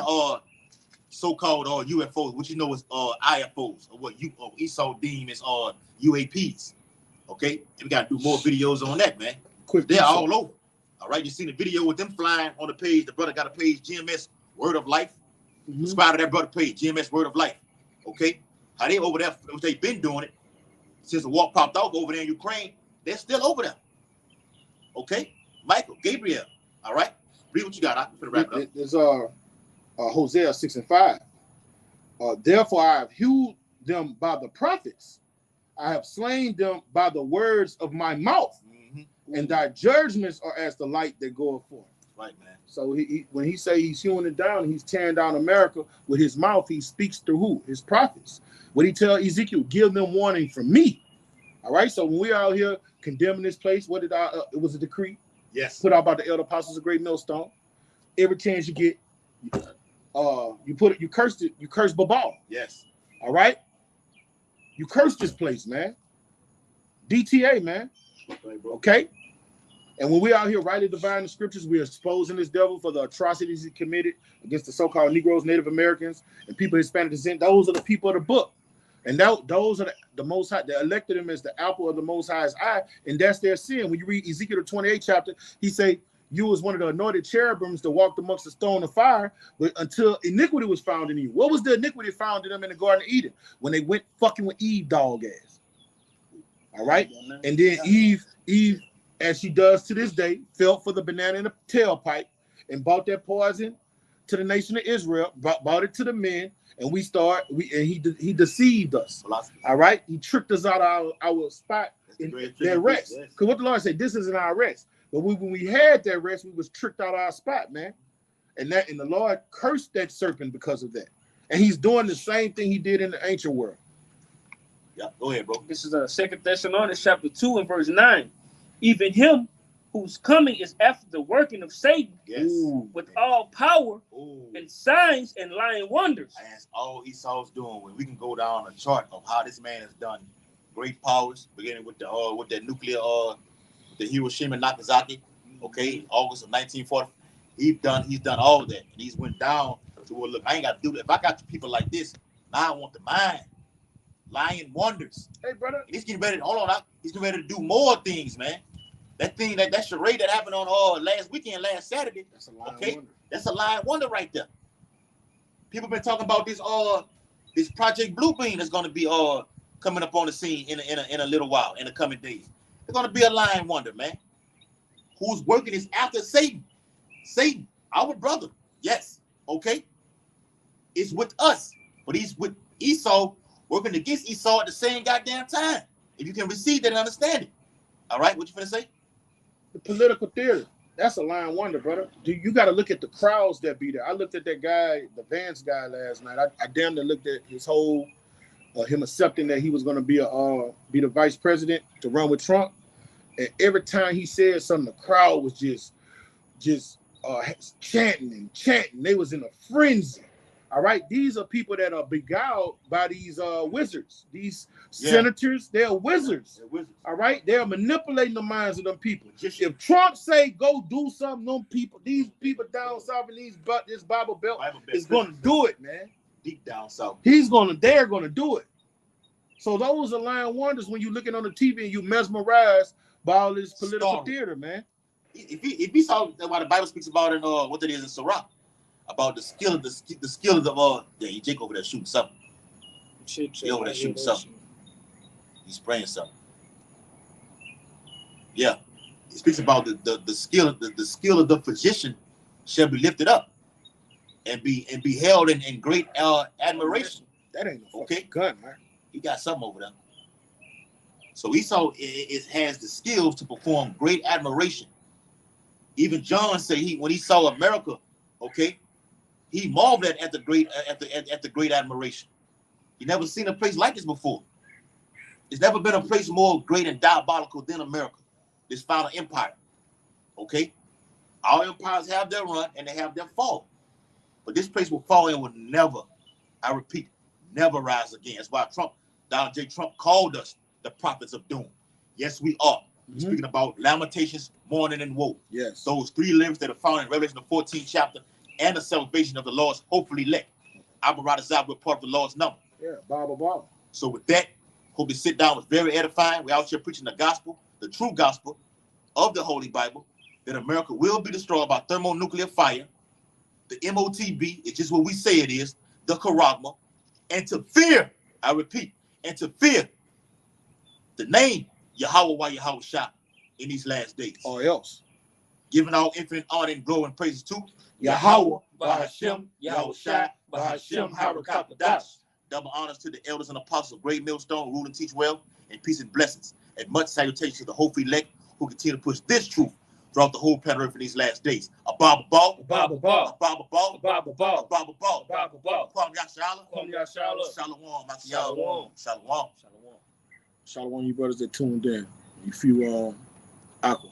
so-called UFOs, which you know is IFOs, or what Esau deem as UAPs. Okay, and we got to do more videos on that, man. Quick, they're all over. All right, you seen the video with them flying on the page. The brother got a page, GMS Word of Life. Subscribe to that brother page, GMS Word of Life. Okay, how they over there? They've been doing it since the war popped off over there in Ukraine. They're still over there. Okay, Michael, Gabriel. All right, read what you got. I'm gonna wrap it up. There's Hosea 6:5. Therefore I have hewed them by the prophets. I have slain them by the words of my mouth. And thy judgments are as the light that goeth forth. Right, man. So when he say he's hewing it down, and he's tearing down America with his mouth, he speaks through who? His prophets. What he tell Ezekiel? Give them warning from me. All right. So when we out here condemning this place, what did it was a decree? Yes. Put out by the elder apostles of Great Millstone. Every chance you get, you curse Babal. Yes. All right. You curse this place, man. DTA, man. Okay. And when we out here rightly dividing the scriptures, we're exposing this devil for the atrocities he committed against the so-called Negroes, Native Americans, and people of Hispanic descent. Those are the people of the book. And those are the Most High. They elected him as the apple of the Most High's eye, and that's their sin. When you read Ezekiel 28 chapter, he say, you was one of the anointed cherubims that walked amongst the stone of fire, but until iniquity was found in you. What was the iniquity found in them in the Garden of Eden? When they went fucking with Eve dog ass. All right? And then Eve, as she does to this day, fell for the banana in the tailpipe and bought that poison to the nation of Israel, bought it to the men, and he deceived us. All right? He tricked us out of our spot in their rest. Because what the Lord said, this isn't our rest. But when we had that rest, we was tricked out of our spot, man. And the Lord cursed that serpent because of that. And he's doing the same thing he did in the ancient world. Yeah, go ahead, bro. This is 2 Thessalonians chapter 2 and verse 9. Even him whose coming is after the working of Satan, yes, with all power and signs and lying wonders. That's all Esau's doing. When we can go down a chart of how this man has done great powers, beginning with the nuclear the Hiroshima and Nagasaki, okay, August of 1940. He's done all that, and he's went down to where, look, I ain't got to do that. If I got people like this, now I want the mind, lying wonders. Hey, brother, and he's getting ready. Hold on, he's getting ready to do more things, man. That thing, that charade that happened on last Saturday. That's a lying wonder. That's a lying wonder right there. People been talking about this Project Bluebeam that's going to be coming up on the scene in a little while, in the coming days. It's going to be a lying wonder, man. Who's working is after Satan. Satan, our brother. Yes. Okay. It's with us. But he's with Esau, working against Esau at the same goddamn time. If you can receive that and understand it. All right. What you finna say? The political theater. That's a lying wonder, brother. You got to look at the crowds that be there. I looked at that guy, the Vance guy, last night. I damn near looked at his whole him accepting that he was going to be the vice president to run with Trump, and every time he said something, the crowd was just chanting and chanting. They was in a frenzy. All right, these are people that are beguiled by these wizards. These senators, they're wizards. They're wizards. All right, they're manipulating the minds of them people. If Trump say go do something, these people down south in this Bible Belt is going to do it, man. Deep down south. They're going to do it. So those are lying wonders when you're looking on the TV and you mesmerized by all this political theater, man. If he saw what the Bible speaks about in what it is in Sirach, about the skill of Jake over there shooting something. He over there shooting something. He's spraying something. Yeah. He speaks about the skill of the physician shall be lifted up and be held in great admiration. That ain't no gun, man. He got something over there. So Esau has the skills to perform great admiration. Even John said when he saw America, okay, he marveled at the great admiration. He never seen a place like this before. There's never been a place more great and diabolical than America, this final empire. Okay, all empires have their run and they have their fall, but this place will fall and will never, I repeat, never rise again. That's why Donald J. Trump called us the prophets of doom. Yes, we are. Mm-hmm. Speaking about lamentations, mourning, and woe. Yes. Those three lyrics that are found in Revelation the 14th chapter and the salvation of the Lord's hopefully elect. We're part of the Lord's number. Yeah, Bible. So with that, Hope you sit down. Was very edifying. We out here preaching the gospel, the true gospel of the Holy Bible, that America will be destroyed by thermonuclear fire. The MOTB is just what we say it is, the charagma, and to fear, I repeat, and to fear the name Yahweh Yahweh Shah in these last days. Or else. Giving all infinite honor and glory and praises to Yahweh, Bahashem, Yahweh Shai, Bahashem, Harakapadash. Double honors to the elders and apostles of Great Millstone, rule and teach well, and peace and blessings. And much salutation to the hopeful elect who continue to push this truth throughout the whole planet Earth in these last days. Ababa Ball, Ababa Ball, Ababa Ball, Ababa Ball, Ababa Ball, Ababa Ball. Kwam Yashala, Kwam Yashala. Shalom, Shalom. Shalom. Shalom, you brothers that tuned in. You feel Aqua.